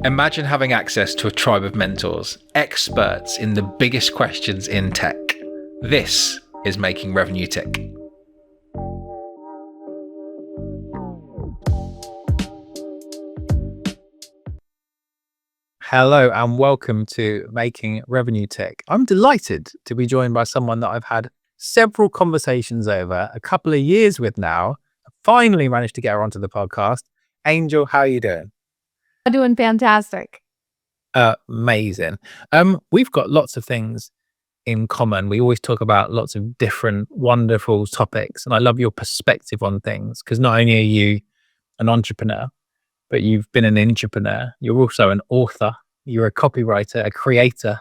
Imagine having access to a tribe of mentors, experts in the biggest questions in tech. This is Making Revenue Tick. Hello and welcome to Making Revenue Tick. I'm delighted to be joined by someone that I've had several conversations over a couple of years with now. I finally managed to get her onto the podcast. Angel, how are you doing? I'm doing fantastic. Amazing. We've got lots of things in common. We always talk about lots of different wonderful topics, and I love your perspective on things because not only are you an entrepreneur, but you've been an entrepreneur. You're also an author. You're a copywriter, a creator.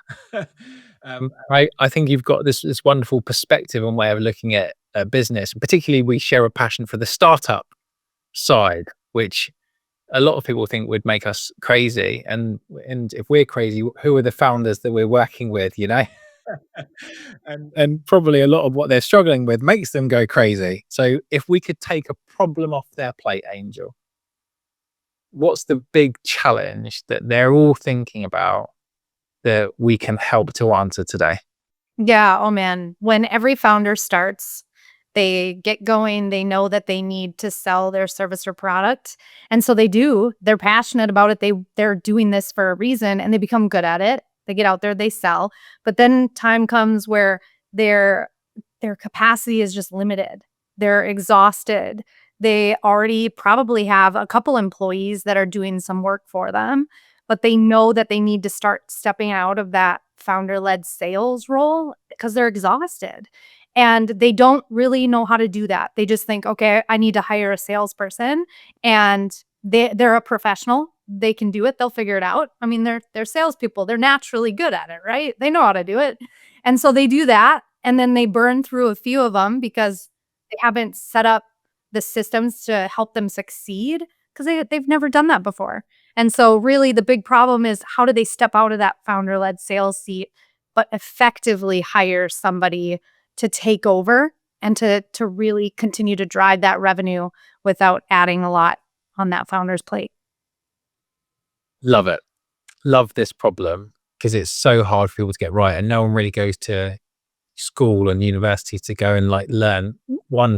I think you've got this wonderful perspective and way of looking at a business. Particularly, we share a passion for the startup side, which a lot of people think would make us crazy. And if we're crazy, who are the founders that we're working with, you know? and probably a lot of what they're struggling with makes them go crazy. So if we could take a problem off their plate, Angel, what's the big challenge that they're all thinking about that we can help to answer today? Yeah. Oh man. When every founder starts, they get going, they know that they need to sell their service or product. And so they do, they're passionate about it. They're doing this for a reason and they become good at it. They get out there, they sell. But then time comes where their capacity is just limited. They're exhausted. They already probably have a couple employees that are doing some work for them, but they know that they need to start stepping out of that founder-led sales role because they're exhausted. And they don't really know how to do that. They just think, okay, I need to hire a salesperson, and they're a professional. They can do it. They'll figure it out. I mean, they're salespeople. They're naturally good at it, right? They know how to do it. And so they do that, and then they burn through a few of them because they haven't set up the systems to help them succeed because they've never done that before. And so really the big problem is, how do they step out of that founder-led sales seat, but effectively hire somebody to take over and to really continue to drive that revenue without adding a lot on that founder's plate? Love it. Love this problem because it's so hard for people to get right, and no one really goes to school and university to go and learn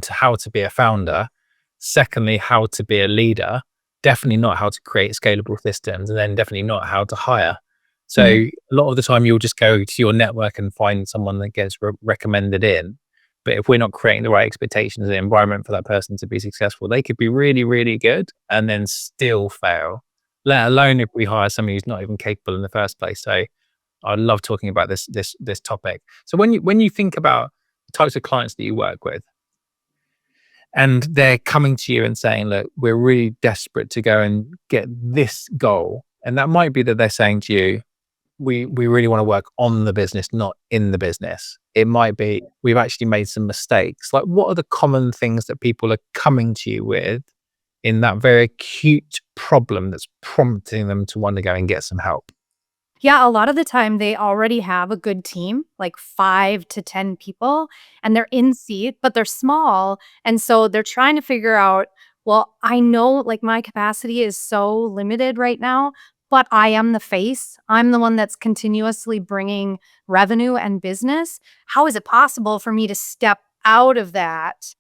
how to be a founder, secondly how to be a leader, definitely not how to create scalable systems, and then definitely not how to hire. So a lot of the time you'll just go to your network and find someone that gets recommended in. But if we're not creating the right expectations and environment for that person to be successful, they could be really, really good and then still fail, let alone if we hire somebody who's not even capable in the first place. So I love talking about this topic. So when you think about the types of clients that you work with, and they're coming to you and saying, look, we're really desperate to go and get this goal. And that might be that they're saying to you, we really want to work on the business, not in the business. It might be, we've actually made some mistakes. Like, what are the common things that people are coming to you with in that very acute problem that's prompting them to want to go and get some help? Yeah, a lot of the time they already have a good team, like 5 to 10 people, and they're in seat, but they're small. And so they're trying to figure out, well, I know like my capacity is so limited right now, but I am the face. I'm the one that's continuously bringing revenue and business. How is it possible for me to step out of that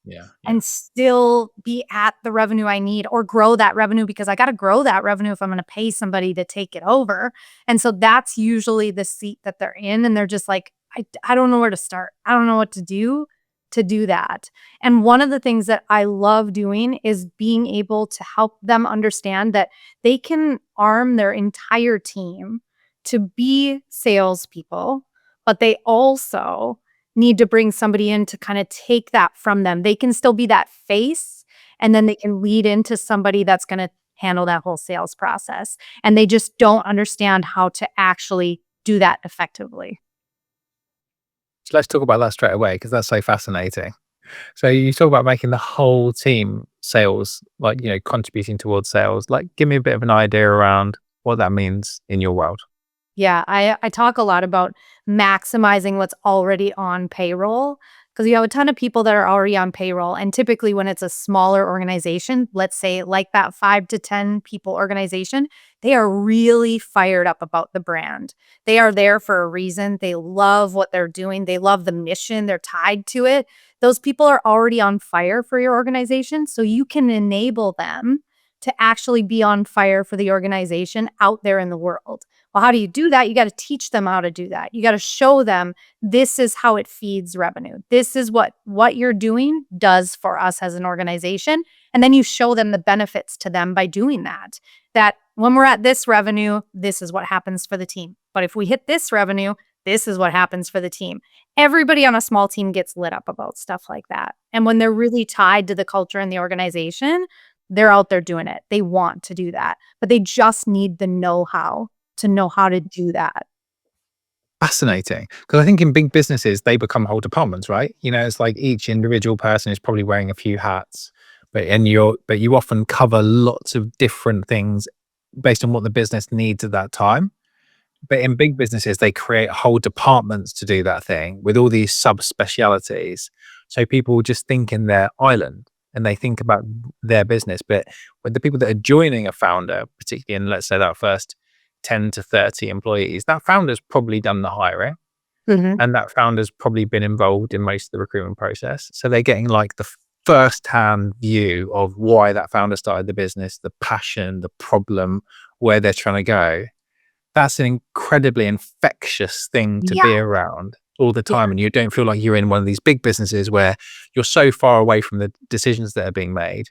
and still be at the revenue I need, or grow that revenue? Because I got to grow that revenue if I'm going to pay somebody to take it over. And so that's usually the seat that they're in. And they're just like, I don't know where to start. I don't know what to do that. And one of the things that I love doing is being able to help them understand that they can arm their entire team to be salespeople, but they also need to bring somebody in to kind of take that from them. They can still be that face, and then they can lead into somebody that's going to handle that whole sales process. And they just don't understand how to actually do that effectively. So let's talk about that straight away, because that's so fascinating. So you talk about making the whole team sales, contributing towards sales. Give me a bit of an idea around what that means in your world. Yeah, I talk a lot about maximizing what's already on payroll because you have a ton of people that are already on payroll. And typically, when it's a smaller organization, let's say like that 5 to 10 people organization, they are really fired up about the brand. They are there for a reason. They love what they're doing, they love the mission, they're tied to it. Those people are already on fire for your organization. So you can enable them to actually be on fire for the organization out there in the world. Well, how do you do that? You got to teach them how to do that. You got to show them this is how it feeds revenue. This is what you're doing does for us as an organization. And then you show them the benefits to them by doing that. That when we're at this revenue, this is what happens for the team. But if we hit this revenue, this is what happens for the team. Everybody on a small team gets lit up about stuff like that. And when they're really tied to the culture and the organization, they're out there doing it. They want to do that, but they just need the know-how to know how to do that. Fascinating. Because I think in big businesses, they become whole departments, right? It's like each individual person is probably wearing a few hats, but you often cover lots of different things based on what the business needs at that time. But in big businesses, they create whole departments to do that thing with all these subspecialities. So people just think in their island and they think about their business. But with the people that are joining a founder, particularly in, let's say, that first 10 to 30 employees, that founder's probably done the hiring Mhm. and that founder's probably been involved in most of the recruitment process. So they're getting like the first-hand view of why that founder started the business, the passion, the problem, where they're trying to go. That's an incredibly infectious thing to Yeah. be around all the Yeah. time. And you don't feel like you're in one of these big businesses where you're so far away from the decisions that are being made.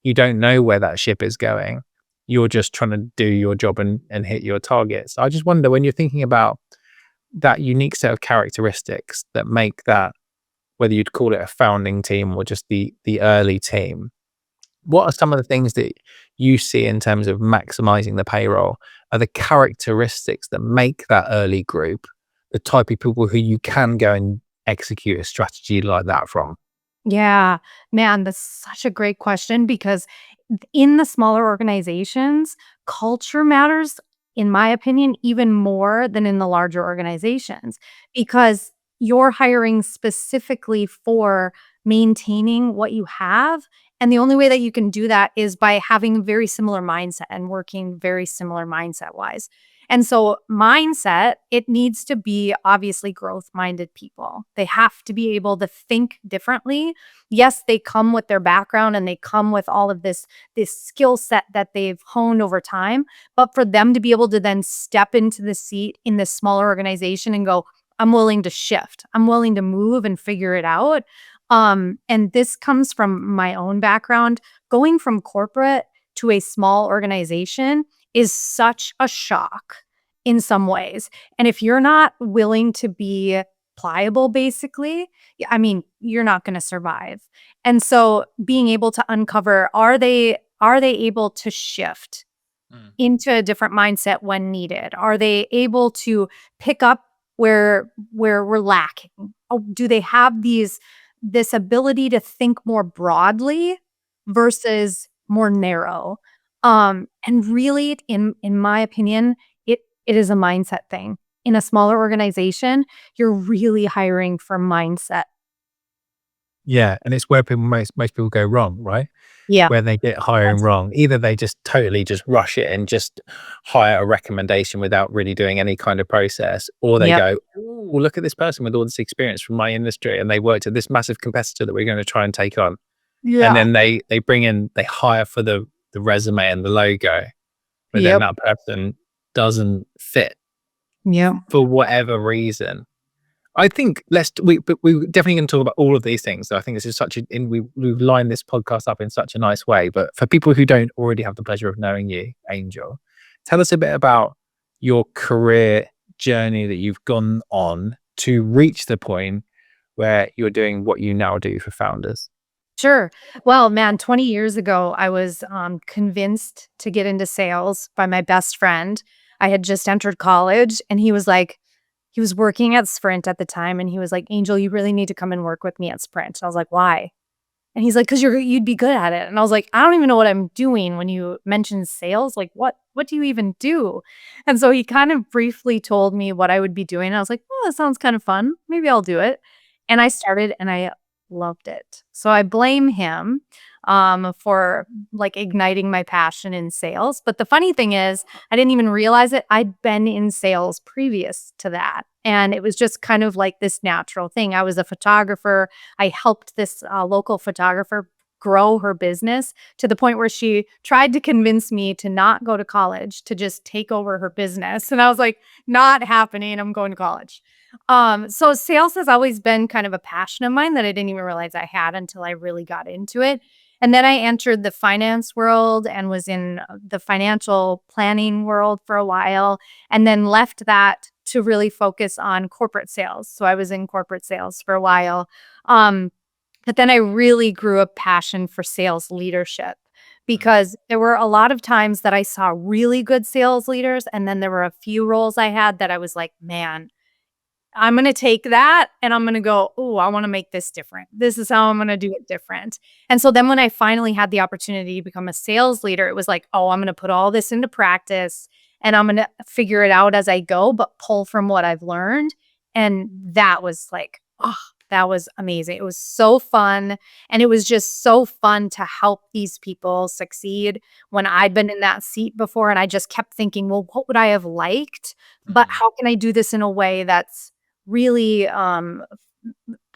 You don't know where that ship is going. You're just trying to do your job and hit your targets. I just wonder, when you're thinking about that unique set of characteristics that make that, whether you'd call it a founding team or just the early team, what are some of the things that you see in terms of maximizing the payroll? Are the characteristics that make that early group the type of people who you can go and execute a strategy like that from? Yeah. Man, that's such a great question because in the smaller organizations, culture matters, in my opinion, even more than in the larger organizations because you're hiring specifically for maintaining what you have. And the only way that you can do that is by having a very similar mindset and working very similar mindset wise. And so, mindset, it needs to be obviously growth minded people. They have to be able to think differently. Yes, they come with their background and they come with all of this skill set that they've honed over time, but for them to be able to then step into the seat in this smaller organization and go, I'm willing to shift. I'm willing to move and figure it out. And this comes from my own background. Going from corporate to a small organization is such a shock in some ways. And if you're not willing to be pliable, basically, I mean, you're not going to survive. And so being able to uncover, are they able to shift Mm. into a different mindset when needed? Are they able to pick up where we're lacking? Oh, do they have this ability to think more broadly versus more narrow? And really, in my opinion, it is a mindset thing. In a smaller organization, you're really hiring for mindset. Yeah, and it's where most people go wrong, right? Yeah. Where they get hiring Yes. wrong. Either they just totally just rush it and just hire a recommendation without really doing any kind of process, or they Yep. go, "Ooh, look at this person with all this experience from my industry, and they worked at this massive competitor that we're going to try and take on." And Yeah. then they hire for the resume and the logo, but then Yep. that person doesn't fit Yep. for whatever reason. I think but we definitely going to talk about all of these things. So I think this is such a, in we've lined this podcast up in such a nice way. But for people who don't already have the pleasure of knowing you, Angel, tell us a bit about your career journey that you've gone on to reach the point where you're doing what you now do for founders. Sure. Well, man, 20 years ago, I was convinced to get into sales by my best friend. I had just entered college, and he was working at Sprint at the time, and he was like, Angel, you really need to come and work with me at Sprint. I was like, why? And he's like, because you'd be good at it. And I was like, I don't even know what I'm doing when you mention sales. Like, what do you even do? And so he kind of briefly told me what I would be doing. I was like, oh, that sounds kind of fun. Maybe I'll do it. And I started and I loved it. So I blame him for like igniting my passion in sales. But the funny thing is, I didn't even realize it. I'd been in sales previous to that. And it was just kind of like this natural thing. I was a photographer. I helped this local photographer grow her business to the point where she tried to convince me to not go to college, to just take over her business. And I was like, not happening. I'm going to college. So sales has always been kind of a passion of mine that I didn't even realize I had until I really got into it. And then I entered the finance world and was in the financial planning world for a while, and then left that to really focus on corporate sales. So I was in corporate sales for a while. Um, but then I really grew a passion for sales leadership because there were a lot of times that I saw really good sales leaders. And then there were a few roles I had that I was like, man, I'm gonna take that and I'm gonna go, "Ooh, I wanna make this different. This is how I'm gonna do it different." And so then when I finally had the opportunity to become a sales leader, it was like, "Oh, I'm gonna put all this into practice and I'm gonna figure it out as I go, but pull from what I've learned." And that was like, oh, that was amazing. It was so fun, and it was just so fun to help these people succeed when I'd been in that seat before, and I just kept thinking, "Well, what would I have liked? But Mhm. how can I do this in a way that's really,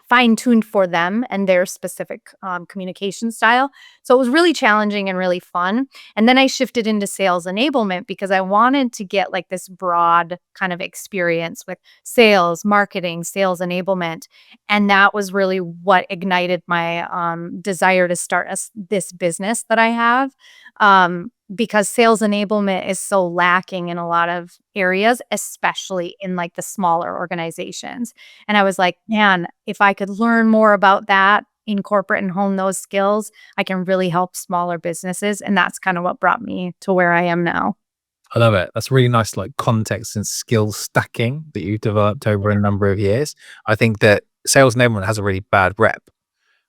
fine-tuned for them and their specific, communication style. So it was really challenging and really fun, and then I shifted into sales enablement because I wanted to get, like, this broad kind of experience with sales, marketing, sales enablement, and that was really what ignited my, desire to start this business that I have, because sales enablement is so lacking in a lot of areas, especially in, like, the smaller organizations. And I was like, "Man, if I could learn more about that, incorporate and hone those skills, I can really help smaller businesses." And that's kind of what brought me to where I am now. I love it. That's really nice, like context and skill stacking that you've developed over a number of years. I think that sales enablement has a really bad rep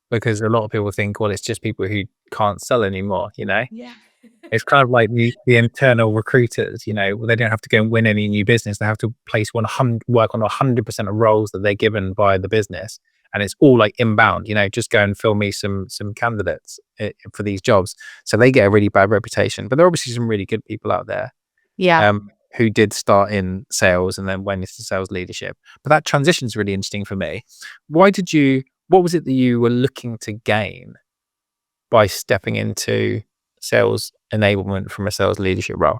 because a lot of people think, well, it's just people who can't sell anymore, you know? Yeah. It's kind of like the internal recruiters, you know, they don't have to go and win any new business. They have to place 100, work on 100% of roles that they're given by the business. And it's all like inbound, you know, just go and fill me some candidates for these jobs. So they get a really bad reputation. But there are obviously some really good people out there Yeah. who did start in sales and then went into sales leadership. But that transition is really interesting for me. What was it that you were looking to gain by stepping into sales enablement from a sales leadership role?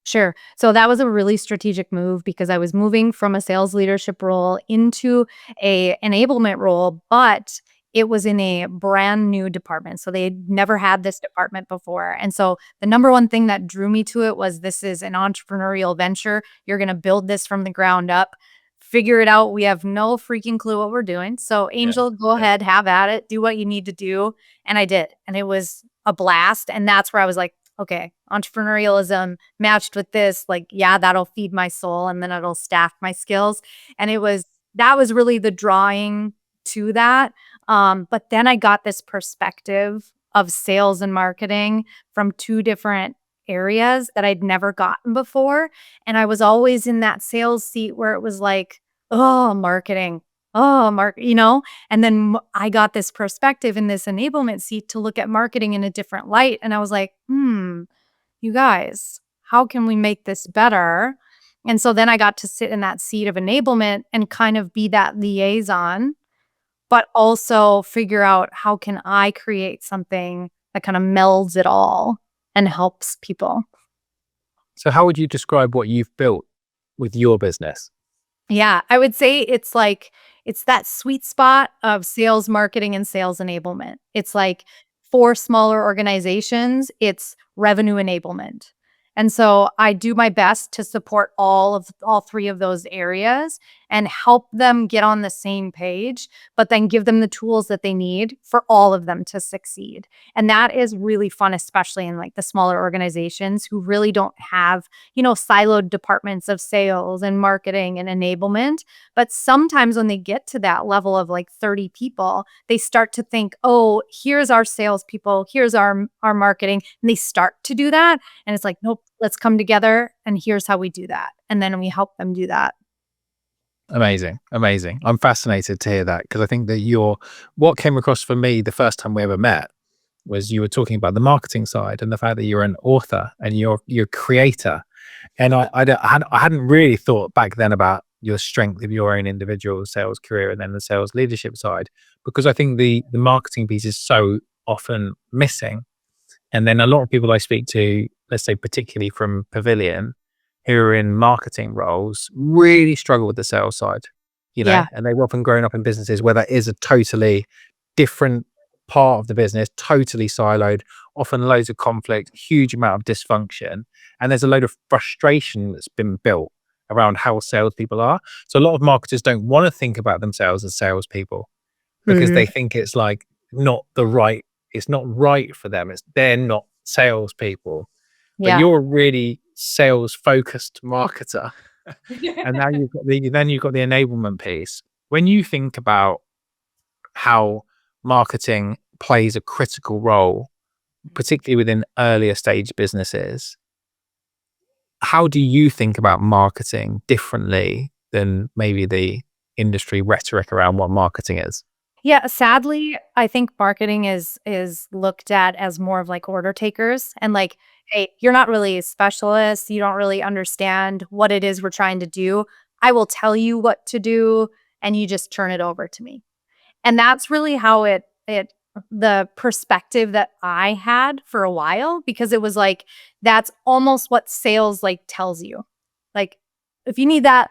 Sure. So that was a really strategic move because I was moving from a sales leadership role into a enablement role, but it was in a brand new department. So they had never had this department before. And so the number one thing that drew me to it was this is an entrepreneurial venture. You're going to build this from the ground up. Figure it out. We have no freaking clue what we're doing. So Yeah. Angel, go Yeah. ahead, have at it, do what you need to do. And I did. And it was a blast. And that's where I was like, okay, entrepreneurialism matched with this, like, yeah, that'll feed my soul and then it'll staff my skills. And that was really the drawing to that. But then I got this perspective of sales and marketing from two different areas that I'd never gotten before. And I was always in that sales seat where it was like, oh, marketing. Oh, and then I got this perspective in this enablement seat to look at marketing in a different light. And I was like, you guys, how can we make this better? And so then I got to sit in that seat of enablement and kind of be that liaison, but also figure out how can I create something that kind of melds it all and helps people. So how would you describe what you've built with your business? Yeah, I would say it's like it's that sweet spot of sales marketing and sales enablement. It's like for smaller organizations, it's revenue enablement. And so I do my best to support all three of those areas and help them get on the same page, but then give them the tools that they need for all of them to succeed. And that is really fun, especially in like the smaller organizations who really don't have siloed departments of sales and marketing and enablement. But sometimes when they get to that level of like 30 people, they start to think, oh, here's our salespeople, here's our marketing. And they start to do that. And it's like, nope, let's come together and here's how we do that. And then we help them do that. Amazing, amazing. I'm fascinated to hear that because I think that what came across for me the first time we ever met was you were talking about the marketing side and the fact that you're an author and you're a creator. And I hadn't really thought back then about your strength of your own individual sales career and then the sales leadership side, because I think the marketing piece is so often missing. And then a lot of people I speak to, let's say particularly from Pavilion, who are in marketing roles, really struggle with the sales side, Yeah. and they've often grown up in businesses where that is a totally different part of the business, totally siloed, often loads of conflict, huge amount of dysfunction. And there's a load of frustration that's been built around how salespeople are. So a lot of marketers don't want to think about themselves as salespeople because they Mhm. think it's like not the right, it's not right for them. They're not salespeople, but Yeah. you're a really sales focused marketer. And now you've got the enablement piece. When you think about how marketing plays a critical role, particularly within earlier stage businesses, how do you think about marketing differently than maybe the industry rhetoric around what marketing is? Yeah, sadly, I think marketing is looked at as more of like order takers and like, hey, you're not really a specialist, you don't really understand what it is we're trying to do. I will tell you what to do and you just turn it over to me. And that's really how it the perspective that I had for a while because it was like that's almost what sales like tells you. Like if you need that,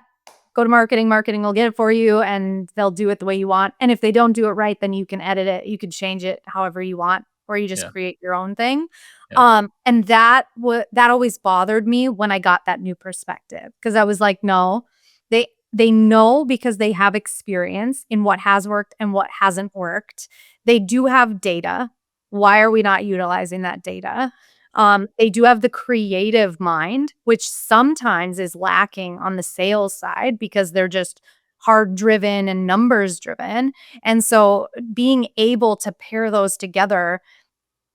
go to marketing, marketing will get it for you and they'll do it the way you want. And if they don't do it right, then you can edit it, you can change it however you want or you just Yeah. create your own thing. Yeah. And that always bothered me when I got that new perspective because I was like, no, they know because they have experience in what has worked and what hasn't worked. They do have data. Why are we not utilizing that data? They do have the creative mind, which sometimes is lacking on the sales side because they're just hard driven and numbers driven. And so being able to pair those together,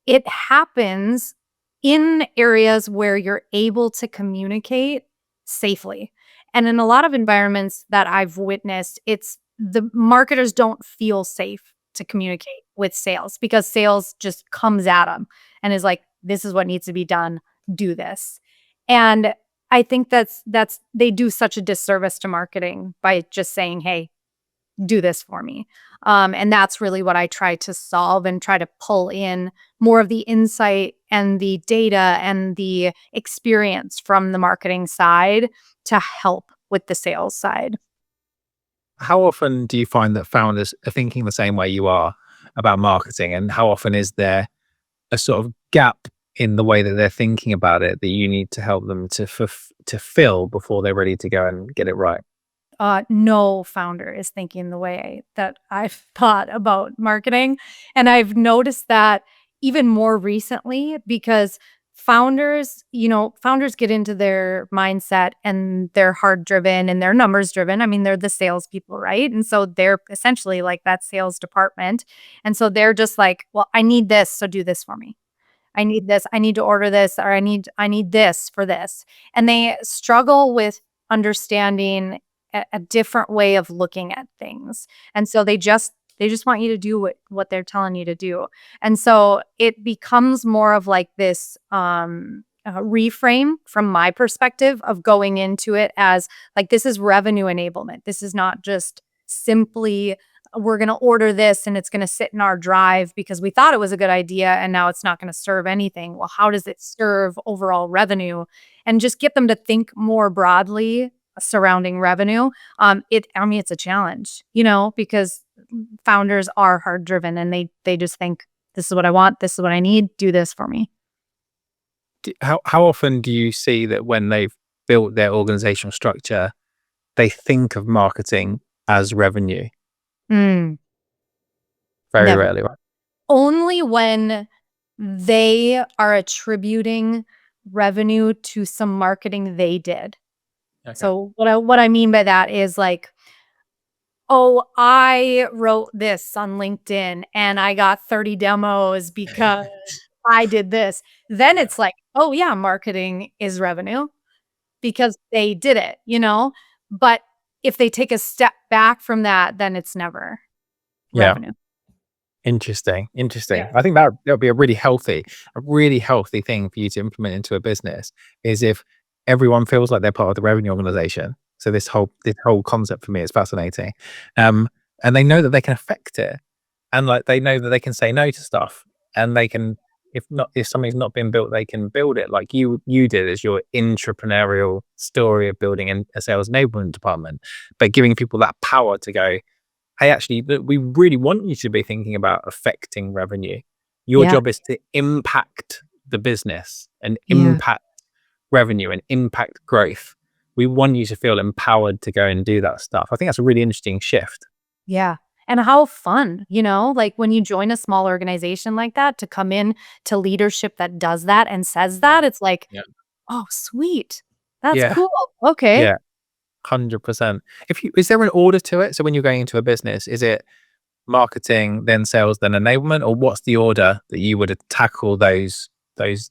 it happens in areas where you're able to communicate safely. And in a lot of environments that I've witnessed, it's the marketers don't feel safe to communicate with sales because sales just comes at them and is like, this is what needs to be done, do this. And I think that's they do such a disservice to marketing by just saying, hey, do this for me. And that's really what I try to solve and try to pull in more of the insight and the data and the experience from the marketing side to help with the sales side. How often do you find that founders are thinking the same way you are about marketing? And how often is there a sort of gap in the way that they're thinking about it that you need to help them to fill before they're ready to go and get it right? No founder is thinking the way that I've thought about marketing. And I've noticed that even more recently because founders get into their mindset and they're hard driven and they're numbers driven. I mean, they're the salespeople, right? And so they're essentially like that sales department. And so they're just like, well, I need this, so do this for me. I need this, I need to order this, or I need this for this. And they struggle with understanding a different way of looking at things. And so they just want you to do what they're telling you to do. And so it becomes more of like this reframe from my perspective of going into it as like this is revenue enablement. This is not just simply we're going to order this and it's going to sit in our drive because we thought it was a good idea and now it's not going to serve anything. Well, how does it serve overall revenue? And just get them to think more broadly surrounding revenue. It's a challenge, because founders are hard driven and they just think this is what I want, this is what I need, do this for me. How often do you see that when they've built their organizational structure, they think of marketing as revenue? Mm, Very never. rarely, right? Only when they are attributing revenue to some marketing they did. Okay. So what I mean by that is like, oh, I wrote this on LinkedIn and I got 30 demos because I did this. Then Yeah. it's like, oh yeah, marketing is revenue because they did it. But if they take a step back from that, then it's never Yeah. revenue. Interesting. Yeah. I think that would be a really healthy thing for you to implement into a business, is if everyone feels like they're part of the revenue organization. So this whole concept for me is fascinating. And they know that they can affect it, and like they know that they can say no to stuff, and they can, if something's not been built, they can build it like you did as your entrepreneurial story of building a sales enablement department, but giving people that power to go, hey, actually, we really want you to be thinking about affecting revenue. Your Yeah. job is to impact the business and Yeah. impact revenue and impact growth. We want you to feel empowered to go and do that stuff. I think that's a really interesting shift. Yeah. And how fun, like when you join a small organization like that, to come in to leadership that does that and says Yeah. that, it's like, Yeah. oh, sweet. That's Yeah. cool. Okay. Yeah. 100%. Is there an order to it? So when you're going into a business, is it marketing, then sales, then enablement, or what's the order that you would tackle those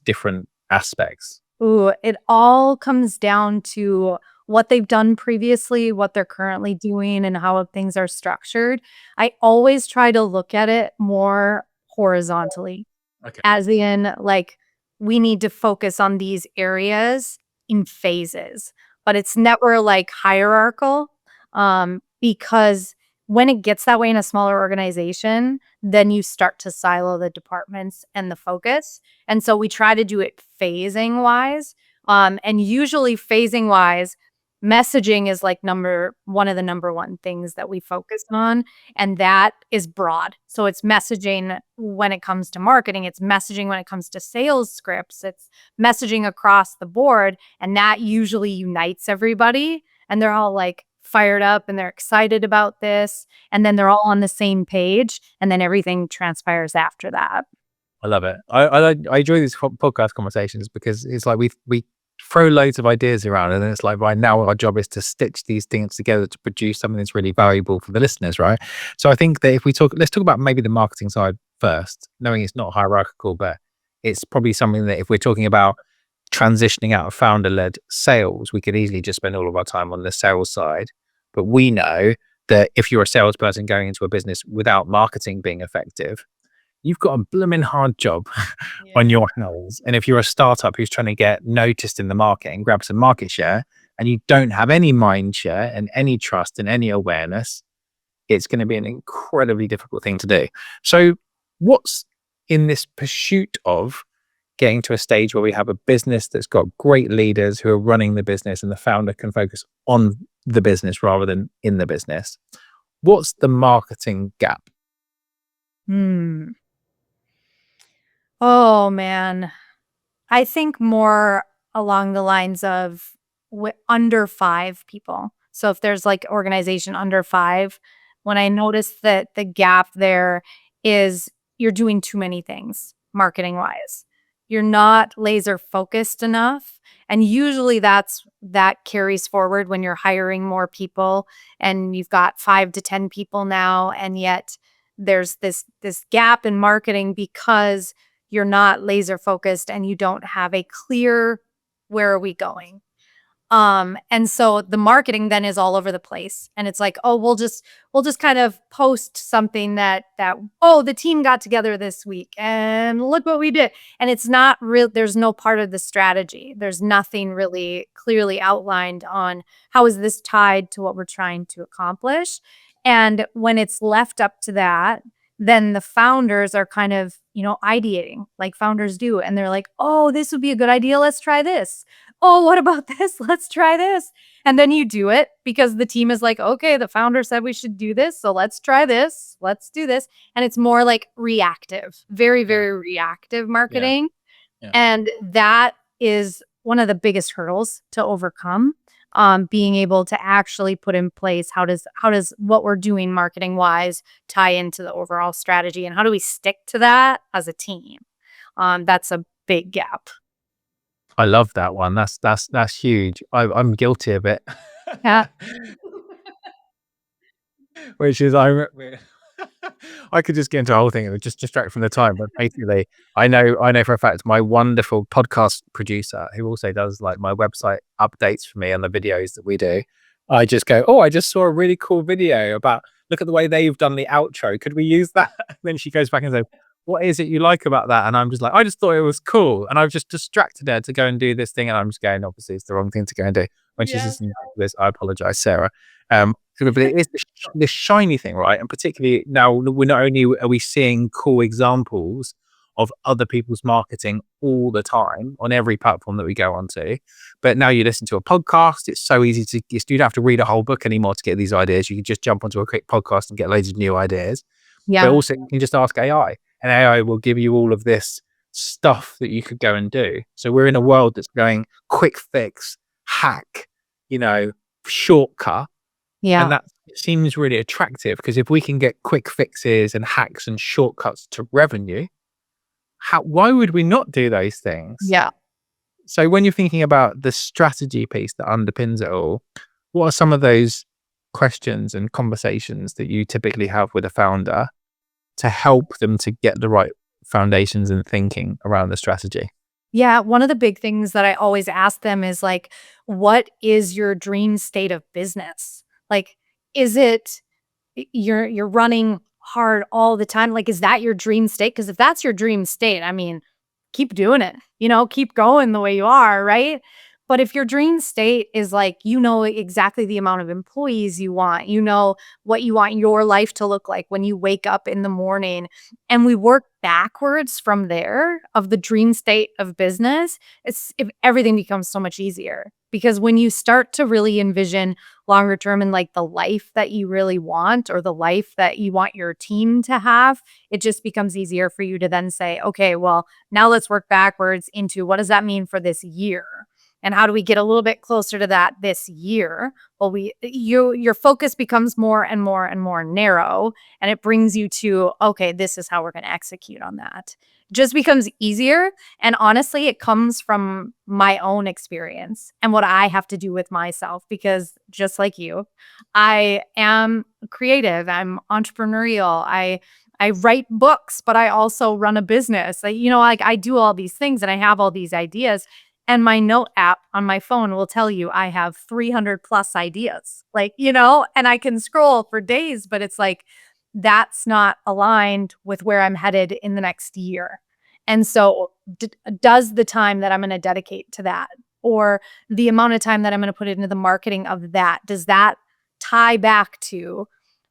different aspects? Ooh, it all comes down to what they've done previously, what they're currently doing, and how things are structured. I always try to look at it more horizontally. Okay. As in, like, we need to focus on these areas in phases, but it's never, like, hierarchical, because when it gets that way in a smaller organization, then you start to silo the departments and the focus, and so we try to do it phasing-wise, and usually phasing-wise, messaging is, like, one of the number one things that we focus on, and that is broad. So it's messaging when it comes to marketing, it's messaging when it comes to sales scripts, it's messaging across the board, and that usually unites everybody, and they're all, like, fired up and they're excited about this, and then they're all on the same page, and then everything transpires after that. I love it. I enjoy these podcast conversations because it's like we throw loads of ideas around, and then it's like, right now our job is to stitch these things together to produce something that's really valuable for the listeners, right? So I think that let's talk about maybe the marketing side first, knowing it's not hierarchical, but it's probably something that if we're talking about transitioning out of founder-led sales, we could easily just spend all of our time on the sales side. But we know that if you're a salesperson going into a business without marketing being effective, you've got a blooming hard job on your hands. And if you're a startup who's trying to get noticed in the market and grab some market share, and you don't have any mind share and any trust and any awareness, it's going to be an incredibly difficult thing to do. So what's in this pursuit of getting to a stage where we have a business that's got great leaders who are running the business and the founder can focus on the business rather than in the business? What's the marketing gap? Hmm. Oh, man. I think more along the lines of under 5 people. So if there's like organization under 5, when I notice that the gap there is you're doing too many things marketing wise. You're not laser focused enough. And usually that carries forward when you're hiring more people and you've got 5 to 10 people now, and yet there's this gap in marketing because you're not laser focused and you don't have a clear where are we going. And so the marketing then is all over the place. And it's like, oh, we'll just kind of post something that oh, the team got together this week and look what we did. And it's not real, there's no part of the strategy. There's nothing really clearly outlined on how is this tied to what we're trying to accomplish. And when it's left up to that, then the founders are kind of, ideating like founders do. And they're like, oh, this would be a good idea. Let's try this. Oh, what about this? Let's try this. And then you do it because the team is like, okay, the founder said we should do this. So let's try this. Let's do this. And it's more like reactive, very, Yeah. very reactive Yeah. marketing. Yeah. And that is one of the biggest hurdles to overcome. Being able to actually put in place how does what we're doing marketing wise tie into the overall strategy, and how do we stick to that as a team? That's a big gap. I love that one. That's huge. I'm guilty of it. Yeah. Which is I could just get into a whole thing and just distract from the time. But basically, I know for a fact my wonderful podcast producer, who also does like my website updates for me and the videos that we do, I just go, oh, I just saw a really cool video about, look at the way they've done the outro. Could we use that? And then she goes back and says, what is it you like about that? And I'm just like, I just thought it was cool. And I've just distracted her to go and do this thing. And I'm just going, obviously, it's the wrong thing to go and do. When she's Yeah. listening to this, I apologize, Sarah. But it is the shiny thing, right? And particularly now, we're not only are we seeing cool examples of other people's marketing all the time on every platform that we go onto, but now you listen to a podcast. It's so easy to, you don't have to read a whole book anymore to get these ideas. You can just jump onto a quick podcast and get loads of new ideas. But Yeah. also you can just ask AI, and AI will give you all of this stuff that you could go and do. So we're in a world that's going quick fix, hack, shortcut. Yeah. And that seems really attractive, because if we can get quick fixes and hacks and shortcuts to revenue, why would we not do those things? Yeah. So when you're thinking about the strategy piece that underpins it all, what are some of those questions and conversations that you typically have with a founder to help them to get the right foundations and thinking around the strategy? Yeah, one of the big things that I always ask them is like, what is your dream state of business? Like, is it you're running hard all the time? Like, is that your dream state? Because if that's your dream state, I mean, keep doing it, keep going the way you are, right? But if your dream state is like, exactly the amount of employees you want, what you want your life to look like when you wake up in the morning, and we work backwards from there of the dream state of business, if everything becomes so much easier. Because when you start to really envision longer term and like the life that you really want, or the life that you want your team to have, it just becomes easier for you to then say, okay, well, now let's work backwards into what does that mean for this year? And how do we get a little bit closer to that this year? Well, your focus becomes more and more and more narrow, and it brings you to, okay, this is how we're going to execute on that. Just becomes easier. And honestly, it comes from my own experience and what I have to do with myself, because just like you, I am creative. I'm entrepreneurial. I write books, but I also run a business. I do all these things and I have all these ideas. And my note app on my phone will tell you I have 300 plus ideas, and I can scroll for days, but it's like, that's not aligned with where I'm headed in the next year. And so does the time that I'm going to dedicate to that, or the amount of time that I'm going to put into the marketing of that, does that tie back to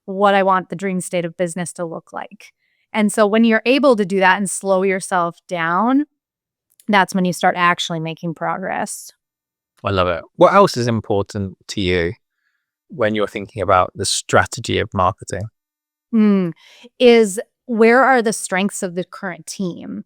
what I want the dream state of business to look like? And so when you're able to do that and slow yourself down, that's when you start actually making progress. I love it. What else is important to you when you're thinking about the strategy of marketing? Is where are the strengths of the current team?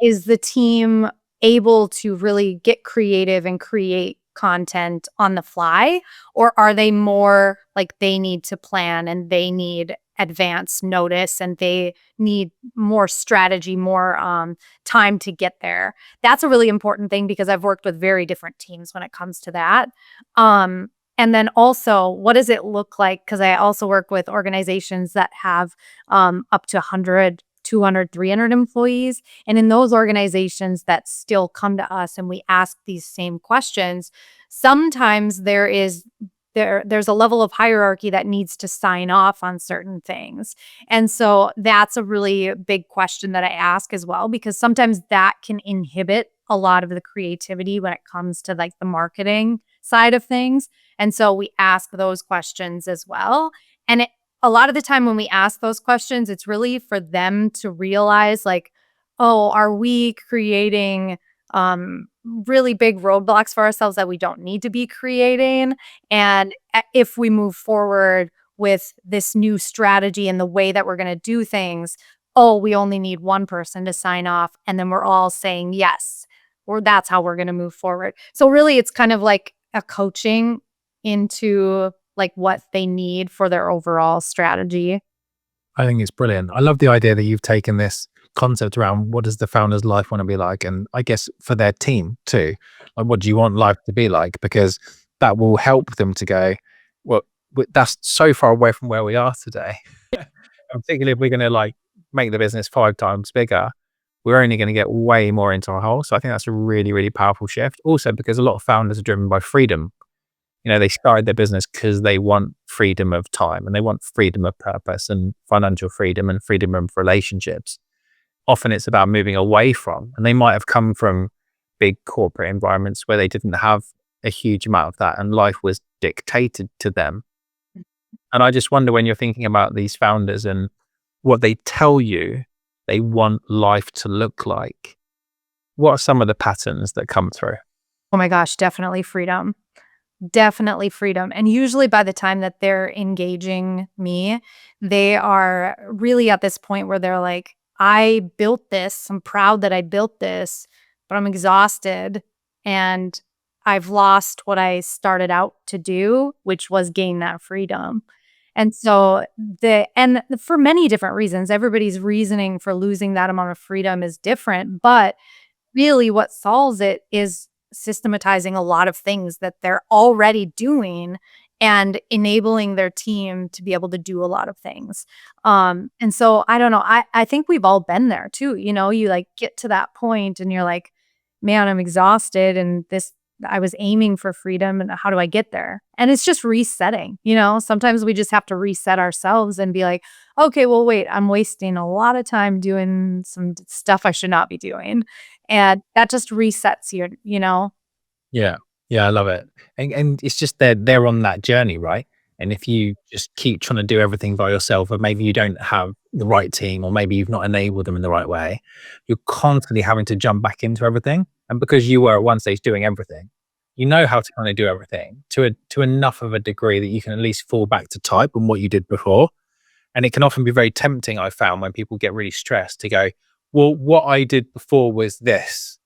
Is the team able to really get creative and create content on the fly? Or are they more like they need to plan and they need advance notice and they need more strategy, more time to get there? That's a really important thing, because I've worked with very different teams when it comes to that. And then also, what does it look like? Because I also work with organizations that have up to 100, 200, 300 employees. And in those organizations that still come to us and we ask these same questions, sometimes there's a level of hierarchy that needs to sign off on certain things. And so that's a really big question that I ask as well, because sometimes that can inhibit a lot of the creativity when it comes to like the marketing side of things. And so we ask those questions as well. And a lot of the time when we ask those questions, it's really for them to realize like, oh, are we creating really big roadblocks for ourselves that we don't need to be creating? And if we move forward with this new strategy and the way that we're going to do things, oh, we only need one person to sign off, and then we're all saying yes, or that's how we're going to move forward. So really, it's kind of like a coaching into like what they need for their overall strategy. I think it's brilliant. I love the idea that you've taken this concept around what does the founder's life want to be like, and I guess for their team too, like what do you want life to be like? Because that will help them to go, well, that's so far away from where we are today. And particularly if we're going to like make the business 5 times bigger, we're only going to get way more into our hole. So I think that's a really, really powerful shift. Also, because a lot of founders are driven by freedom. They started their business because they want freedom of time and they want freedom of purpose and financial freedom and freedom of relationships. Often it's about moving away from, and they might have come from big corporate environments where they didn't have a huge amount of that and life was dictated to them. And I just wonder, when you're thinking about these founders and what they tell you they want life to look like, what are some of the patterns that come through? Oh my gosh, definitely freedom. Definitely freedom. And usually by the time that they're engaging me, they are really at this point where they're like, I built this. I'm proud that I built this, but I'm exhausted and I've lost what I started out to do, which was gain that freedom. And so for many different reasons, everybody's reasoning for losing that amount of freedom is different, but really what solves it is systematizing a lot of things that they're already doing and enabling their team to be able to do a lot of things. And so I don't know, I think we've all been there too. You like get to that point and you're like, man, I'm exhausted and I was aiming for freedom and how do I get there? And it's just resetting. Sometimes we just have to reset ourselves and be like, okay, well, wait, I'm wasting a lot of time doing some stuff I should not be doing. And that just resets you. Yeah. Yeah, I love it. And it's just they're on that journey, right? And if you just keep trying to do everything by yourself, or maybe you don't have the right team, or maybe you've not enabled them in the right way, you're constantly having to jump back into everything. And because you were at one stage doing everything, you know how to kind of do everything to enough of a degree that you can at least fall back to type on what you did before. And it can often be very tempting, I found, when people get really stressed to go, well, what I did before was this.